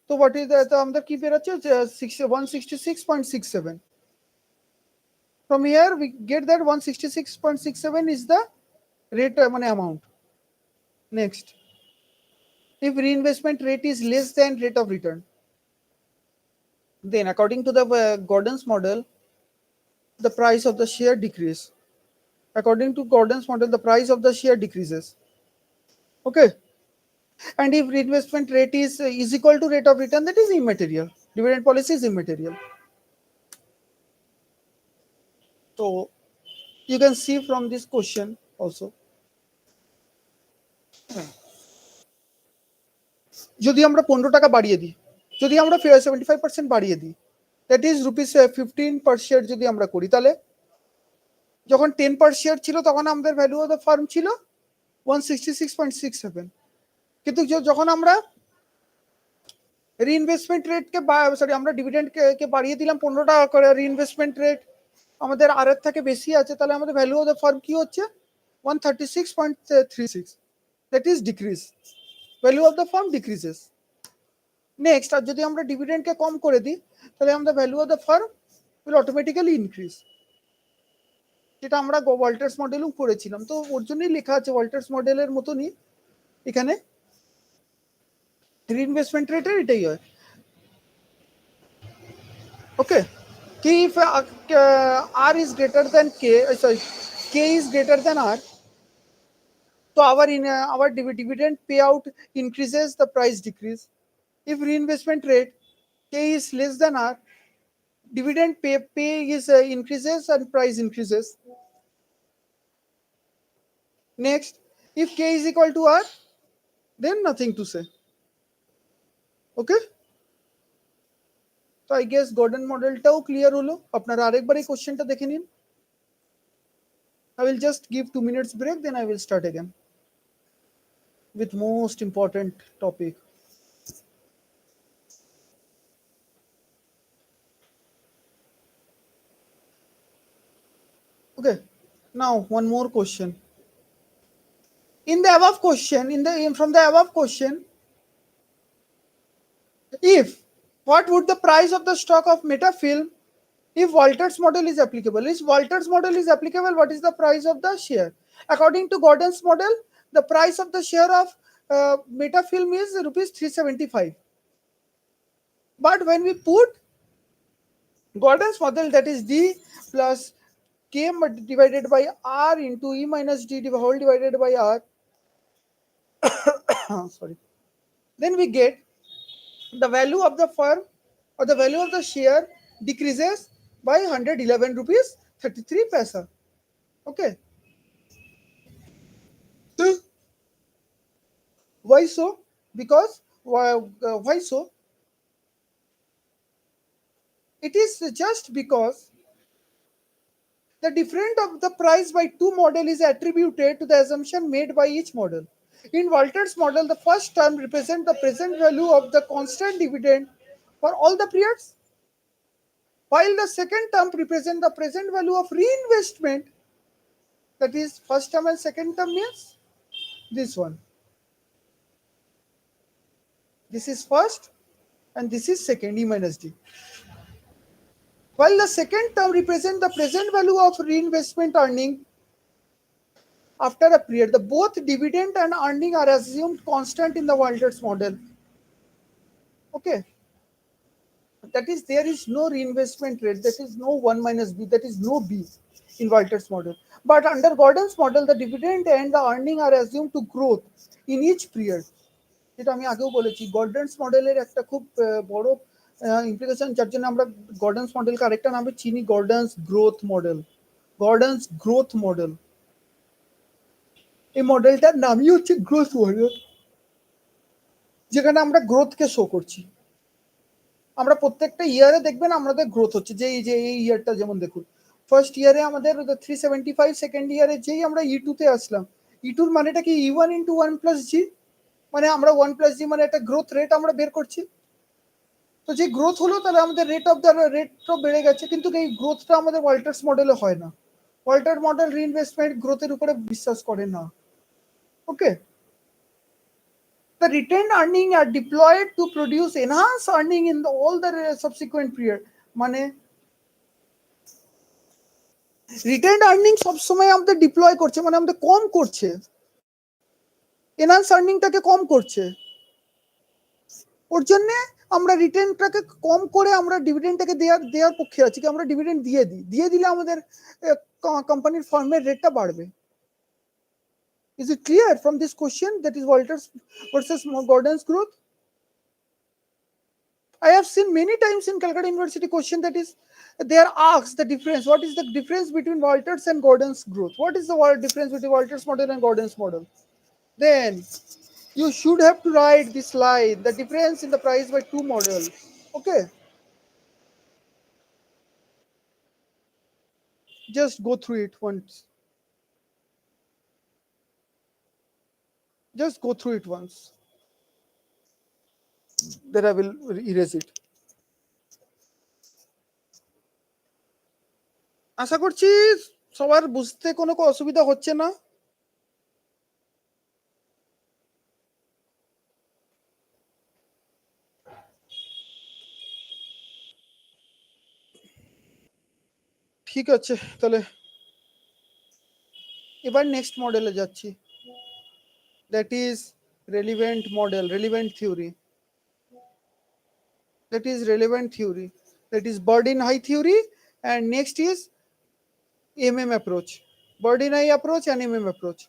তো হোয়াট ইজ তো আমাদের কি বেরোচ্ছে 166.67। From here we get that 166.67 is the rate মানে amount. Next, if reinvestment rate is less than rate of return, then according to the Gordon's model, the price of the share decrease. According to Gordon's model, the price of the share decreases. Okay, and if reinvestment rate is equal to rate of return, that is immaterial. Dividend policy is immaterial. So you can see from this question also, যদি আমরা 15 টাকা বাড়িয়ে দিই, যদি আমরা 75% বাড়িয়ে দিই, that is rupees 15 per share যদি আমরা করি, তাহলে যখন 10 per share ছিল তখন আমাদের ভ্যালু অফ দ্য ফার্ম ছিল 166.67, কিন্তু যখন আমরা রিইনভেস্টমেন্ট রেটকে সরি আমরা ডিভিডেন্ডকে বাড়িয়ে দিলাম 15 টাকা করে, রিইনভেস্টমেন্ট রেট আমাদের আর এর থেকে বেশি আছে, তাহলে আমাদের ভ্যালু অফ দ্য ফার্ম কি হচ্ছে 136.36, that is decrease, value of the firm decreases. Next, আর যদি আমরা ডিভিডেন্ডকে কম করে দিই তাহলে আমাদের value of the firm will automatically increase, যেটা আমরা ওয়াল্টার্স মডেলও করেছিলাম। তো ওর জন্যই লেখা আছে ওয়াল্টার্স মডেলের মতনই এখানে রিইনভেস্টমেন্ট রেটের এটাই হয়। ওকে, কি if r is greater than k, sorry, k is greater than r, so our dividend payout increases, the price decrease. If reinvestment rate k is less than r, dividend pay is increases and price increases. Next, if k is equal to r, then nothing to say. Okay, তো I guess Gordon মডেলটাও clear হলো। আপনারা আরেকবার এই কোশ্চেনটা দেখে নিন। I will just give 2 minutes break, then I will start again with most important topic. Okay, now one more question. In the above question, from the above question, if what would the price of the stock of Metafilm if Walter's model is applicable? If Walter's model is applicable, what is the price of the share? According to Gordon's model, the price of the share of Metafilm is rupees 375. But when we put Gordon's model, that is D plus K divided by R into E minus D whole divided by R, sorry, then we get the value of the firm or the value of the share decreases by 111 rupees 33 paisa. Okay, so why so? Because why so? It is just because the difference of the price by two model is attributed to the assumption made by each model. In Walter's model, the first term represents the present value of the constant dividend for all the periods, while the second term represents the present value of reinvestment. That is, first term and second term means this one. This is first and this is second, E minus D. While the second term represents the present value of reinvestment earning after a period, the both dividend and earning are assumed constant in the Walter's model. Okay, that is, there is no reinvestment rate, that is no 1 minus B, that is no B in Walter's model. But under Gordon's model, the dividend and the earning are assumed to growth in each period. যেটা আমি আগেও বলেছি, গর্ডনস মডেলের একটা খুব বড় implication, যার জন্য আমরা গর্ডনস মডেলকে আরেকটা নামে চিনি, গর্ডনস গ্রোথ মডেল। গর্ডনস গ্রোথ মডেল, এই মডেলটার নামই হচ্ছে গ্রোথ মডেল, যেখানে আমরা গ্রোথকে শো করছি। আমরা প্রত্যেকটা ইয়ারে দেখবেন আমাদের গ্রোথ হচ্ছে, যে এই ইয়ারটা যেমন দেখুন, ফার্স্ট ইয়ারে আমাদের 375, সেকেন্ড ইয়ারে যেই আমরা E2 তে আসলাম, E2 মানেটা কি E1 ইন্টু 1 প্লাস জি, মানে আমরা 1 প্লাস জি মানে একটা গ্রোথ রেট আমরা বের করছি। তো যে গ্রোথ হলো, তাহলে আমাদের রেটও বেড়ে গেছে, কিন্তু এই গ্রোথটা আমাদের ওয়াল্টার্স মডেলে হয় না। ওয়াল্টার মডেল রিইনভেস্টমেন্ট গ্রোথের উপরে বিশ্বাস করে না। ওকে, the retained earning are deployed to produce enhanced earning in all the subsequent period. মানে রিটেন্ড আর্নিং সবসময় আমাদের ডিপ্লয় করছে, মানে আমাদের কম করছে, এনহান্স আর্নিংটাকে কম করছে। ওর জন্য আমরা রিটেনটাকে কম করে আমরা ডিভিডেন্ডটাকে দেওয়ার পক্ষে আছি, কি আমরা ডিভিডেন্ড দিয়ে দিলে আমাদের কোম্পানির ফার্মের রেটটা বাড়বে। Is it clear from this question, that is Walters versus Gordon's growth? I have seen many times in Calcutta University question, that is, they are asked the difference. What is the difference between Walters and Gordon's growth? What is the difference between Walters model and Gordon's model? Then you should have to write this slide, the difference in the price by two models. Okay, just go through it once. Just go through it once. Then I will erase it. আশা করছি সবার বুঝতে কোনো অসুবিধা হচ্ছে না। ঠিক আছে, তাহলে এবার নেক্সট মডেলে যাচ্ছি। That is relevant model, relevant theory. That is relevant theory. That is bird in eye theory. And next is approach. Bird in eye approach and approach.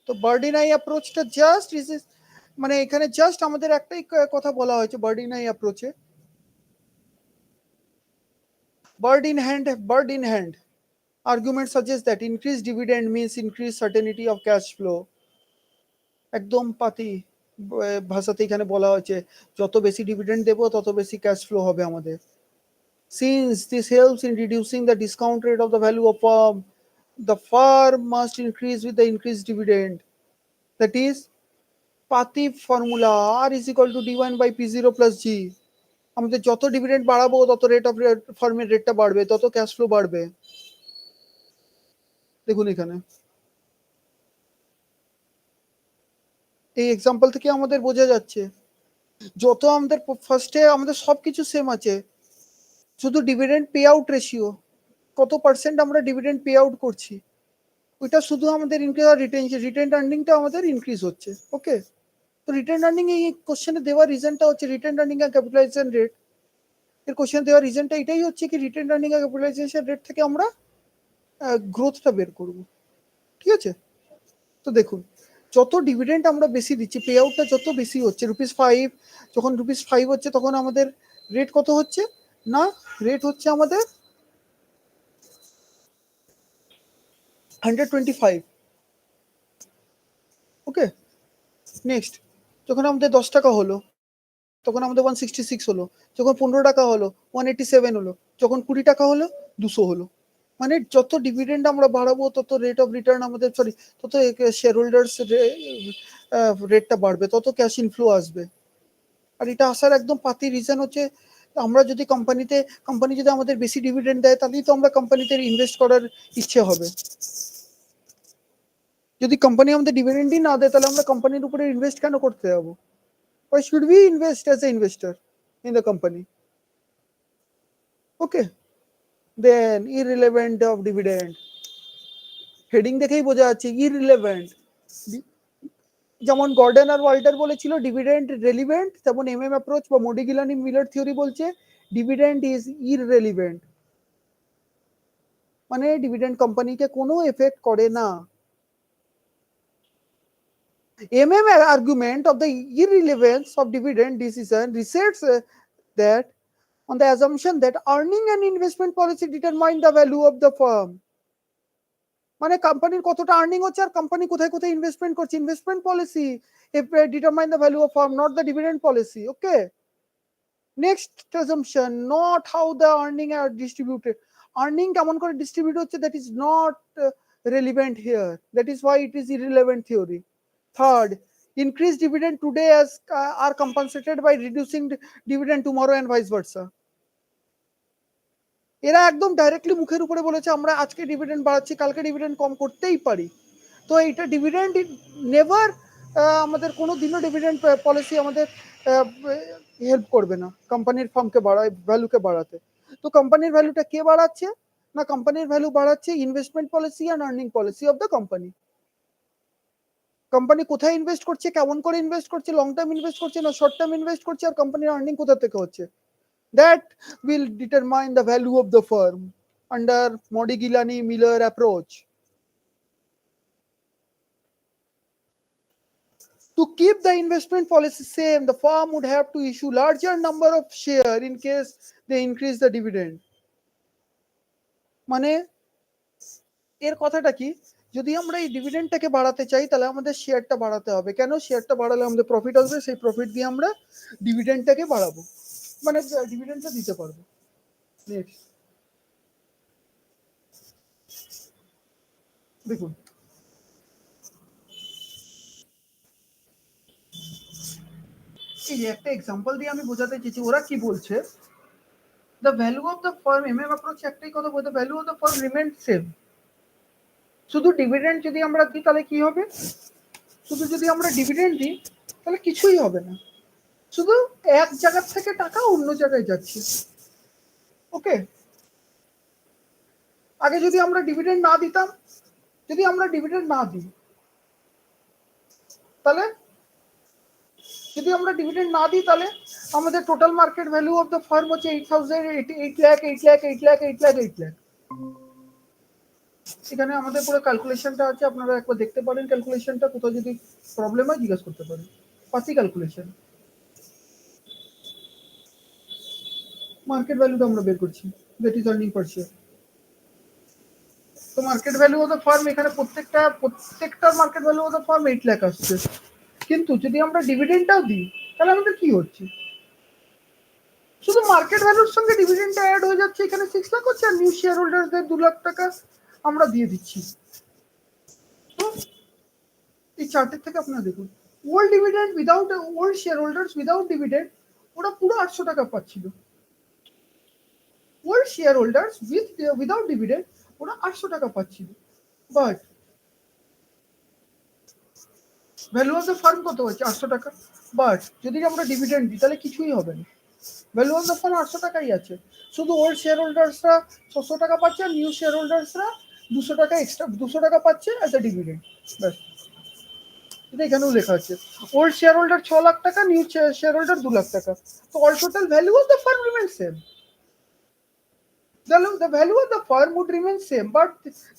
তো bird in eye approachটা জাস্ট মানে এখানে just আমাদের একটাই কথা বলা হয়েছে bird in eye approach A, bird in hand argument suggests that increased dividend means increased certainty of cash flow. একদম পাতি ভাষাতে এখানে বলা হয়েছে যত বেশি ডিভিডেন্ড দেবো তত বেশি ক্যাশ ফ্লো হবে আমাদের। Since this helps in reducing the discount rate of the value of firm, the firm must increase with the increased dividend. That is, পাতি formula R is equal to D1 by P0 plus G. আমাদের যত dividend বাড়াবো তত rate of ফার্মের রেটটা বাড়বে, তত cash flow বাড়বে। দেখুন এখানে এই এক্সাম্পল থেকে আমাদের বোঝা যাচ্ছে যত আমাদের ফার্স্টে আমাদের সবকিছু সেম আছে, শুধু ডিভিডেন্ড পে আউট রেশিও কত পার্সেন্ট আমরা ডিভিডেন্ড পে আউট করছি ওইটা শুধু আমাদের ইনক্রিজ আর রিটেন্ড আর্নিংটা আমাদের ইনক্রিজ হচ্ছে। ওকে, তো রিটেন্ড আর্নিং এই কোশ্চেনে দেওয়ার রিজনটা হচ্ছে রিটেন্ড আর্নিং আর ক্যাপিটালাইজেশন রেট। এর কোশ্চেন দেওয়ার রিজনটা এটাই হচ্ছে কি রিটেন্ড আর্নিং আর ক্যাপিটালাইজেশন রেট থেকে আমরা গ্রোথটা বের করব। ঠিক আছে, তো দেখুন যত ডিভিডেন্ড আমরা বেশি দিচ্ছি, পে আউটটা যত বেশি হচ্ছে, ₹5, যখন ₹5 হচ্ছে তখন আমাদের রেট কত হচ্ছে না, রেট হচ্ছে আমাদের 125। ওকে, নেক্সট যখন আমাদের 10 টাকা হলো তখন আমাদের 166 হলো, যখন 15 টাকা হলো 187 হলো, যখন 20 টাকা হলো 200 হলো। মানে যত ডিভিডেন্ড আমরা বাড়াবো তত রেট অফ রিটার্ন আমাদের তত শেয়ার হোল্ডার্স রেটটা বাড়বে, তত ক্যাশ ইনফ্লো আসবে। আর এটা আসার একদম পাতি রিজন হচ্ছে আমরা যদি কোম্পানি যদি আমাদের বেশি ডিভিডেন্ড দেয় তাহলেই তো আমরা কোম্পানিতে ইনভেস্ট করার ইচ্ছে হবে। যদি কোম্পানি আমাদের ডিভিডেন্ডই না দেয় তাহলে আমরা কোম্পানির উপরে ইনভেস্ট কেন করতে যাবো? Why should we invest as an investor in the company? Okay, then irrelevant of dividend. Heading দেখেই বোঝা যাচ্ছে irrelevant। যেমন গর্ডন আর ওয়াল্টার বলেছিল ডিভিডেন্ড রেলিভেন্ট, তেমন অ্যাপ্রোচ বা মডিগিলানি মিলার থিওরি বলছে ডিভিডেন্ড ইজ ইররেলিভেন্ট। মানে ডিভিডেন্ড কোম্পানিকে কোনো এফেক্ট করে না। argument of the irrelevance of dividend decision resides that on the assumption that earning and investment policy determine the value of the firm. মানে কোম্পানির কতটা আর্নিং হচ্ছে আর কোম্পানি কোথায় কোথায় ইনভেস্টমেন্ট করছে, investment policy determine the value of farm, not the dividend policy. Okay, next assumption, not how the earning are distributed. Earning কেমন করে distribute হচ্ছে that is not relevant here, that is why it is irrelevant theory. Third, increased dividend today as are compensated by reducing dividend tomorrow and vice versa. এরা একদম directly মুখের উপরে বলেছে আমরা আজকে ডিভিডেন্ড বাড়াচ্ছি, কালকে ডিভিডেন্ড কম করতেই পারি। তো এইটা ডিভিডেন্ড নেভার আমাদের কোনো দিনও ডিভিডেন্ড পলিসি আমাদের হেল্প করবে না কোম্পানির ফার্মকে বাড়ায়, ভ্যালুকে বাড়াতে। তো কোম্পানির ভ্যালুটা কে বাড়াচ্ছে না, কোম্পানির ভ্যালু বাড়াচ্ছে investment policy and earning policy of the company. Company কোথায় ইনভেস্ট করছে, কেমন করে ইনভেস্ট করছে, লং টার্ম ইনভেস্ট করছে না শর্ট টার্ম ইনভেস্ট করছে, আর কোম্পানির আর্নিং কোথা থেকে হচ্ছে, that will determine the value of the firm under Modigliani-Miller approach. To keep the investment policy same, the firm would have to issue larger number of share in case they increase the dividend. মানে এর কথাটা কি, যদি আমরা এই ডিভিডেন্ডটাকে বাড়াতে চাই তাহলে আমাদের শেয়ারটা বাড়াতে হবে। কেন? শেয়ারটা বাড়ালে আমাদের প্রফিট আসবে, সেই প্রফিট দিয়ে আমরা ডিভিডেন্ডটাকে বাড়াবো, মানে ডিভিডেন্ডটা দিতে পারবো। নেক্সট, দেখুন, এই যে একটা এক্সাম্পল দিয়ে আমি বোঝাতে চেয়েছি ওরা কি বলছে, the value of the firm MM approach একটাই কথা বলতে, value of the firm remains same. শুধু ডিভিডেন্ড যদি আমরা দিই তাহলে কি হবে, শুধু যদি আমরা ডিভিডেন্ড দিই তাহলে কিছুই হবে না, শুধু এক জায়গা থেকে টাকা অন্য জায়গায় যাচ্ছে। ওকে, আগে যদি আমরা ডিভিডেন্ড না দিতাম, যদি আমরা ডিভিডেন্ড না দিই তাহলে, যদি আমরা ডিভিডেন্ড না দিই তাহলে আমাদের total market value of the firm হচ্ছে 8,000, 8 লাখ। এখানে আমাদের পুরো ক্যালকুলেশনটা আছে, আপনারা একবার দেখতে পারেন ক্যালকুলেশনটা, কোথাও যদি প্রবলেম হয় জিজ্ঞাসা করতে পারেন। পাতি ক্যালকুলেশন, মার্কেট ভ্যালুটা আমরা বের করছি, that is earning per share. তো market value of the firm এখানে প্রত্যেকটার market value of the firm 8 lakh আসছে, কিন্তু যদি আমরা ডিভিডেন্ডটাও দিই তাহলে আমাদের কি হচ্ছে, শুধু মার্কেট ভ্যালুর সঙ্গে ডিভিডেন্ডটা অ্যাড হয়ে যাচ্ছে, এখানে 6 লাখ হচ্ছে, আর নিউ শেয়ার হোল্ডারদের 2 লাখ টাকা আমরা দিয়ে দিচ্ছি। তো এই চার্টের থেকে আপনারা দেখুন, old dividend without, old share holders without dividend ওরা পুরো 800 টাকা পাচ্ছিল, old share holders without dividend ওরা 800 টাকা পাচ্ছিল, but value of the farm কত হচ্ছে 800 টাকা, বাট যদি আমরা ডিভিডেন্ড দিই তাহলে কিছুই হবে না, ভ্যালু অফ দ্য ফার্ম 800 টাকাই আছে, শুধু ওল্ড শেয়ার হোল্ডার্সরা 600 টাকা পাচ্ছে, আর নিউ শেয়ার হোল্ডার্সরা 200 টাকা এক্সট্রা 200 টাকা পাচ্ছে অ্যাজ এ ডিভিডেন্ড, ব্যাস। এটা এখানেও লেখা আছে, ওল্ড শেয়ার হোল্ডার 6 লাখ টাকা, নিউ শেয়ার হোল্ডার 2 লাখ টাকা, তো all total value of the firm remain same, the value of the firm would remain same, but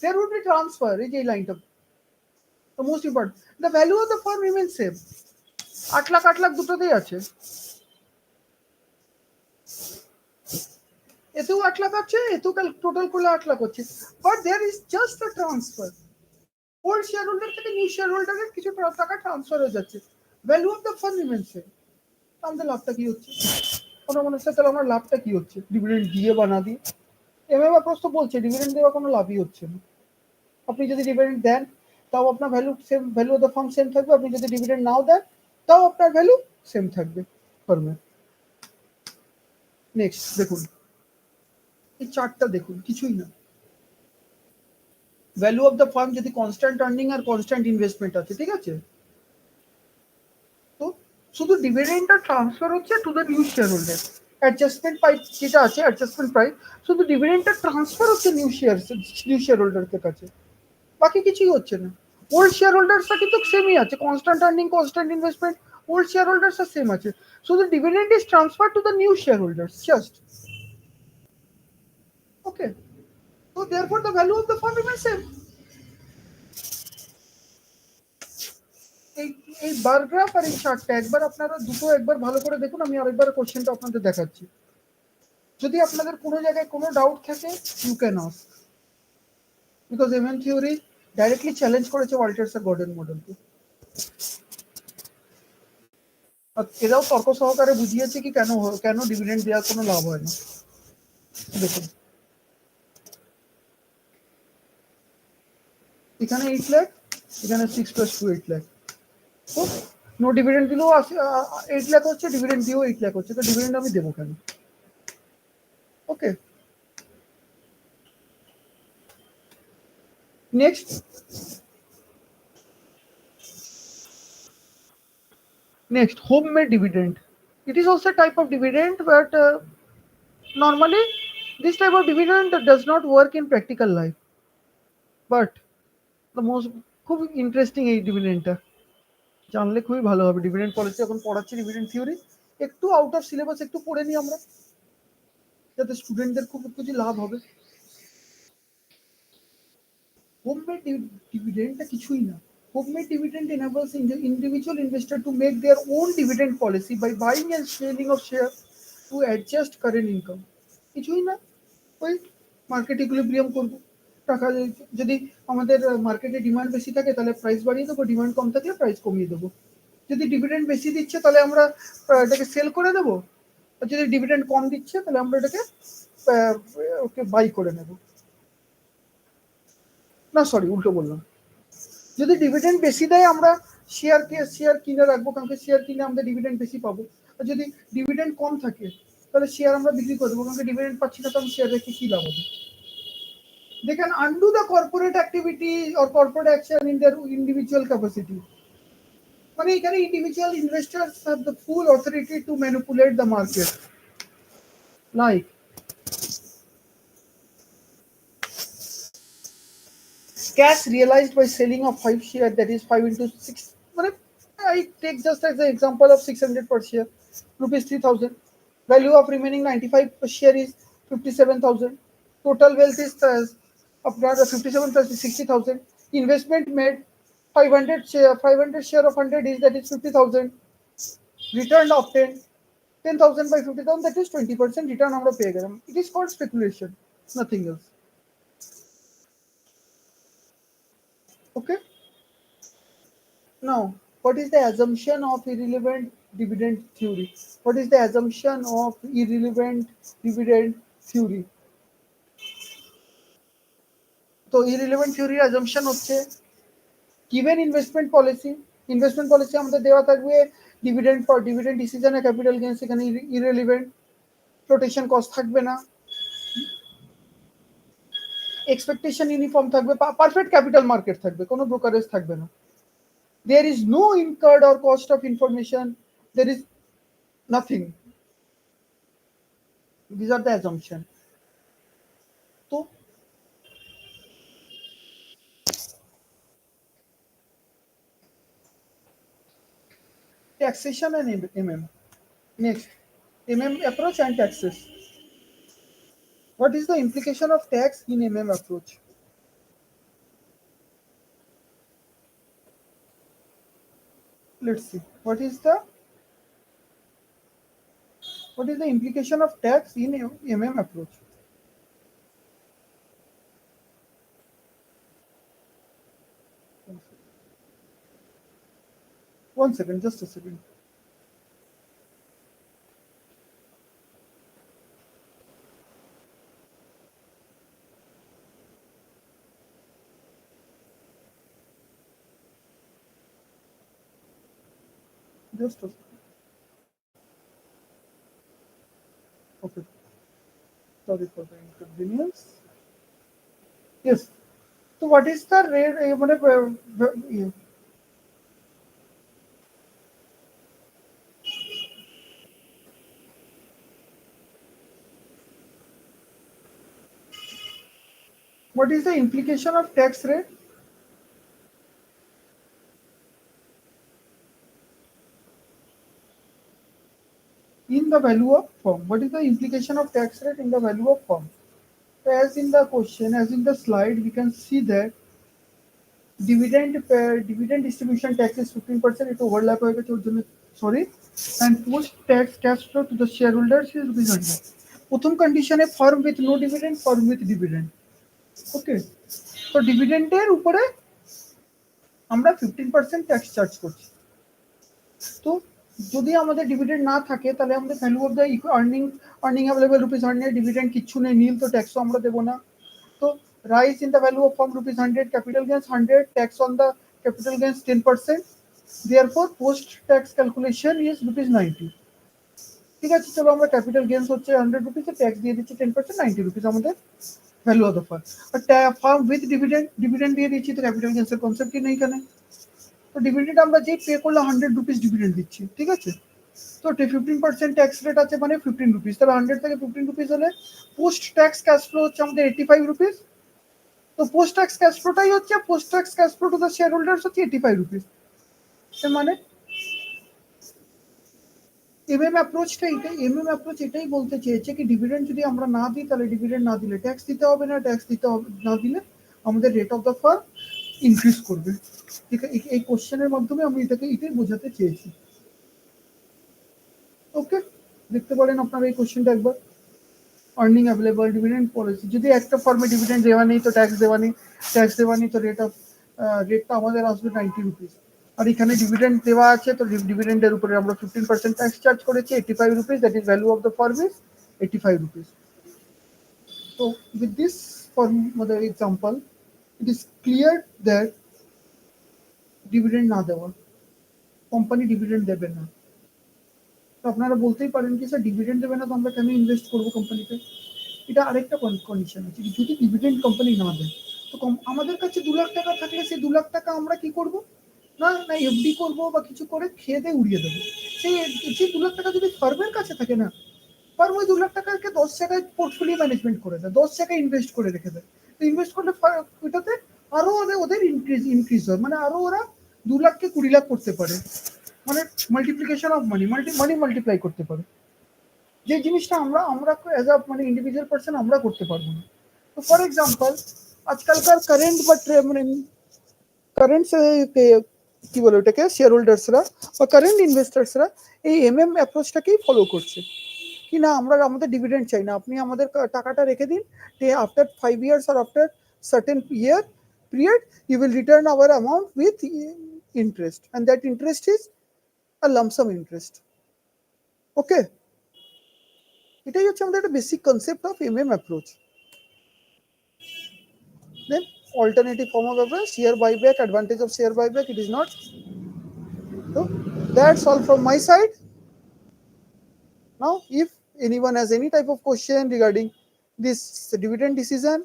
there would be transfer, এই লাইনটা the most important, the value of the firm remains same, 8 lakh দুটোতেই আছে, এতেও 8 লাখ আছে, এতেও total করলে 8 লাখ হচ্ছে, but there is just a transfer, old shareholder থেকে নিউ শেয়ার হোল্ডারের কিছু টাকা ট্রান্সফার হয়ে যাচ্ছে, value of the firm remain same. আমাদের লাভটা কি হচ্ছে, ওনার মনে হচ্ছে তাহলে আমার লাভটা কি হচ্ছে, ডিভিডেন্ড দিয়ে বা না দিয়ে, এমএম প্রশ্ন বলছে ডিভিডেন্ড দেওয়া কোনো লাভই হচ্ছে না, আপনি যদি ডিভিডেন্ড দেন তাও আপনার value same, value of the farm same থাকবে, আপনি যদি ডিভিডেন্ড নাও দেন তাও আপনার ভ্যালু সেম থাকবে ফার্মের। নেক্সট দেখুন, এই চার্টটা দেখুন, কিছুই না, ভ্যালু অফ দ্য ফার্ম যদি কনস্ট্যান্ট আর্নিং আর কনস্ট্যান্ট ইনভেস্টমেন্ট আছে, ঠিক আছে, তো শুধু ডিভিডেন্ডটা ট্রান্সফার হচ্ছে two the new share holder, adjustment price যেটা আছে, অ্যাডজাস্টমেন্ট প্রাইস, শুধু ডিভিডেন্ডটা ট্রান্সফার হচ্ছে নিউ শেয়ার হোল্ডারদের কাছে, বাকি কিছুই হচ্ছে না। ওল্ড শেয়ার হোল্ডার্সরা কিন্তু সেমই আছে, constant earning constant investment, old share হোল্ডার্সরা সেম আছে, শুধু dividend is transfer to the new shareholders just. Okay, তো therefore the value of the firm remains same. এই বার গ্রাফ আর এই চার্টটা একবার আপনারা দুটো একবার ভালো করে দেখুন, আমি আরেকবার কোশ্চেনটা আপনাদের দেখাচ্ছি, যদি আপনাদের কোনো জায়গায় কোনো ডাউট থাকে you can ask, because MM theory directly challenge করেছে ওয়াল্টার্স আর গর্ডন মডেলকে, এরাও তর্ক সহকারে বুঝিয়েছে কি কেন কেন ডিভিডেন্ড দেওয়ার কোনো লাভ হয় না। দেখুন এখানে 8 লাখ, এখানে 6 + 2 8 লাখ, তো নো ডিভিডেন্ড দিলেও 8 লাখ হচ্ছে, ডিভিডেন্ড দিয়েও 8 লাখ হচ্ছে, তো ডিভিডেন্ড আমি দেবো কেন। ওকে, next homemade dividend, it is also a type of dividend, but normally this type of dividend does not work in practical life, but the most খুব ইন্টারেস্টিং এই ডিভিডেন্ডটা, জানলে খুবই ভালো হবে, ডিভিডেন্ড পলিসি এখন পড়াচ্ছি, ডিভিডেন্ড থিওরি একটু আউট অফ সিলেবাস একটু পড়ে নিই আমরা, যাতে স্টুডেন্টদের খুব কিছু লাভ হবে। হোমমেড ডিভিডেন্ডটা কিছুই না, homemade dividend enables individual investor to make their own dividend policy by buying and selling of shares to adjust current income, কিছুই না, ওই মার্কেট ইকুইলিব্রিয়াম করবো, টাকা যদি আমাদের মার্কেটে ডিমান্ড বেশি থাকে তাহলে প্রাইস বাড়িয়ে দেবো, ডিমান্ড কম থাকলে প্রাইস কমিয়ে দেবো, যদি ডিভিডেন্ড বেশি দিচ্ছে তাহলে আমরা এটাকে সেল করে দেবো, আর যদি ডিভিডেন্ড কম দিচ্ছে তাহলে আমরা এটাকে ওকে বাই করে নেব। না সরি উল্টো বললাম, যদি ডিভিডেন্ড বেশি দেয় আমরা শেয়ার কিনে রাখবো, কারণ শেয়ার কিনে আমরা ডিভিডেন্ড বেশি পাবো। আর যদি ডিভিডেন্ড কম থাকে তাহলে শেয়ার আমরা বিক্রি করে দেবো, কারণ ডিভিডেন্ড পাচ্ছি না তো আমি শেয়ার রেখে কি লাভ হবে। They can undo the corporate activity or corporate action in their individual capacity. মানে এখানে individual investors have the full authority to manipulate the market. Like cash realized by selling of 5 shares, that is 5 into 6. I take just as an example of 600 per share, rupees 3,000. Value of remaining 95 per share is 57,000. Total wealth is after the 57 plus 60,000. Investment made 500 share of 100 is, that is 50,000. Return obtained 10,000 by 50,000, that is 20% return আমরা পেয়ে গেলাম. It is called speculation, nothing else. Okay. Now, what is the assumption of irrelevant dividend theory? What is the assumption of irrelevant dividend theory? তো irrelevant theory assumption হচ্ছে given investment policy আমাদের দেওয়া থাকবে dividend decision এ capital gains এখানে irrelevant, flotation cost থাকবে না, expectation uniform থাকবে, perfect capital market থাকবে, কোনো brokerage থাকবে না. There is no incurred or cost of information, there is nothing. These are the assumption. তো taxation and MM. Next, MM approach and taxes. What is the implication of tax in MM approach? Let's see. What is the implication of tax in MM approach? One second, just a second. Just a second. Okay. Sorry for the inconvenience. Yes. So what is the rate? What is the implication of tax rate? In the value of firm. What is the implication of tax rate in the value of firm? So as in the question, as in the slide, we can see that dividend distribution tax is 15%. It overlap sorry, and post tax cash flow to the shareholders is rupees 100. প্রথম কন্ডিশনে firm with no dividend, firm with dividend. Okay. So ডিভিডেন্ডের উপরে আমরা 15% tax charge করছি. তো যদি আমাদের dividend না থাকে তাহলে আমাদের value of the earning available rupees 100, dividend কিচ্ছু নেই, নীল, তো ট্যাক্সও আমরা দেবো না. তো rise in the value of farm rupees 100, capital gains 100, tax on the capital gains 10%. Therefore post tax calculation is rupees 90. ঠিক আছে, চলো আমরা ক্যাপিটাল গেইনস হচ্ছে 100 রুপিস, ট্যাক্স দিয়ে দিচ্ছি 10%, 90 রুপিস আমাদের ভ্যালু অফ দ্য ফার্ম. আর ফার্ম উইথ ডিভিডেন্ড দিয়ে দিচ্ছি, তো ক্যাপিটাল গেইনসের কনসেপ্টই নেই এখানে. তো ডিভিডেন্ড আমরা যেই পে করলে 100 রুপিস ডিভিডেন্ড দিচ্ছি. ঠিক আছে, তো 15% ট্যাক্স রেট আছে মানে 15 রুপিস, তাহলে 100 থেকে 15 রুপিস হলে পোস্ট ট্যাক্স ক্যাশ ফ্লো হচ্ছে আমাদের 85 রুপিস. তো পোস্ট ট্যাক্স ক্যাশ ফ্লোটাই হচ্ছে post tax cash flow to the share holders হচ্ছে 85 রুপিস. মানে এমএম অ্যাপ্রোচ এটাই বলতে চেয়েছে কি ডিভিডেন্ড যদি আমরা না দিই তাহলে ডিভিডেন্ড না দিলে ট্যাক্স দিতে হবে না, ট্যাক্স দিতে হবে না দিলে আমাদের rate of the farm increase করবে. ঠিক আছে, এই কোশ্চেনের মাধ্যমে আমি এটাই বোঝাতে চেয়েছি. ওকে, দেখতে পারেন আপনারা এই কোশ্চেনটা একবার. আর্নিং অ্যাভেলেবল ডিভিডেন্ড পলিসি, যদি একটা ফার্মে ডিভিডেন্ড দেওয়া নেই তো ট্যাক্স দেওয়া নেই তো রেটটা আমাদের আসবে 90 রুপিস. আর এখানে ডিভিডেন্ড দেওয়া আছে, তো ডিভিডেন্ডের উপরে আমরা 15% ট্যাক্স চার্জ করেছি 85 rupees, that is value of the farm is 85 rupees. So with this for the example, it is clear that dividend না দেওয়া, কোম্পানি ডিভিডেন্ড দেবে না। তো আপনারা বলতেই পারেন কি স্যার ডিভিডেন্ড দেবে না তো আমরা কেন ইনভেস্ট করবো কোম্পানিতে? এটা আরেকটা কন্ডিশন আছে, যদি ডিভিডেন্ড কোম্পানি না দেয় তো আমাদের কাছে 2 লাখ টাকা থাকলে সেই 2 লাখ টাকা আমরা কি করব? না না এফডি করবো বা কিছু করে খেয়ে দিয়ে উড়িয়ে দেবো। সেই যে 2 লাখ টাকা যদি ফার্মের কাছে থাকে না, ফার্ম ওই 2 লাখ টাকাকে 10 জায়গায় পোর্টফোলিও ম্যানেজমেন্ট করে দেয়, 10 জায়গায় ইনভেস্ট করে রেখে দেয়। তো ইনভেস্ট করলে ওইটাতে আরো ওদের ইনক্রিজ হয়, মানে আরো ওরা 2 লাখকে 20 লাখ করতে পারে, মানে মাল্টিপ্লিকেশন অফ মানি মাল্টিপ্লাই করতে পারে। যে জিনিসটা আমরা আমরা অ্যাজ আ মানে ইন্ডিভিজুয়াল পার্সন আমরা করতে পারবো না। তো ফর এক্সাম্পল আজকালকার কারেন্ট বা মানে কারেন্ট কি বলে ওটাকে শেয়ার হোল্ডার্সরা বা কারেন্ট ইনভেস্টার্সরা এই অ্যাপ্রোচটাকেই ফলো করছে কি না আমরা আমাদের ডিভিডেন্ড চাই না, আপনি আমাদের টাকাটা রেখে দিন, after 5 years or after certain period you will return our amount with interest, and that interest is a lump sum interest. ওকে, এটাই হচ্ছে আমাদের একটা basic concept of approach. Then alternative form of approach, share buyback, advantage of share buyback, it is not. So that's all from my side. Now if anyone has any type of question regarding this dividend decision,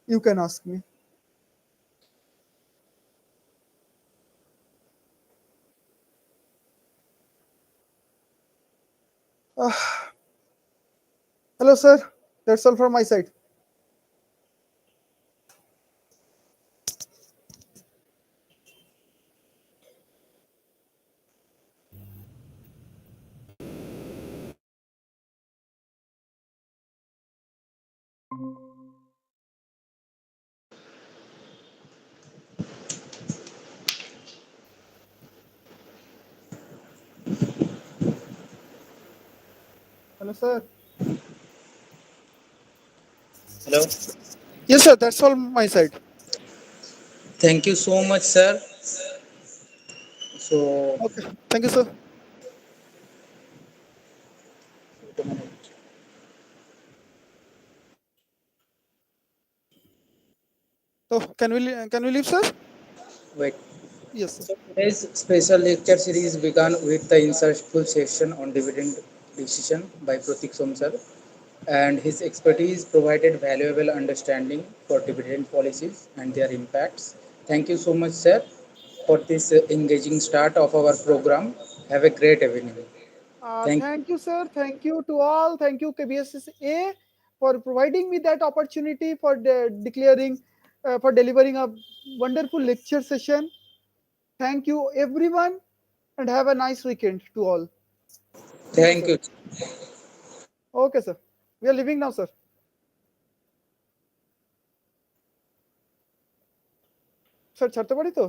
you can ask me. Hello sir, that's all from my side. Hello sir. Hello. Yes sir, that's all my side. Thank you so much, sir. So, Okay, thank you sir. So can we leave sir? wait. Yes sir. So today's special lecture series began with the insightful session on dividend decision by Pratik Som sir, and his expertise provided valuable understanding for dividend policies and their impacts. Thank you so much, sir, for this engaging start of our program. Have a great evening. Thank Thank you sir, thank you to all, thank you KBSA for providing me that opportunity for declaring for delivering a wonderful lecture session. Thank you everyone and have a nice weekend to all. Thank you thank sir. you. Okay sir, we are leaving now sir. Sir ছাড়তে পারি তো?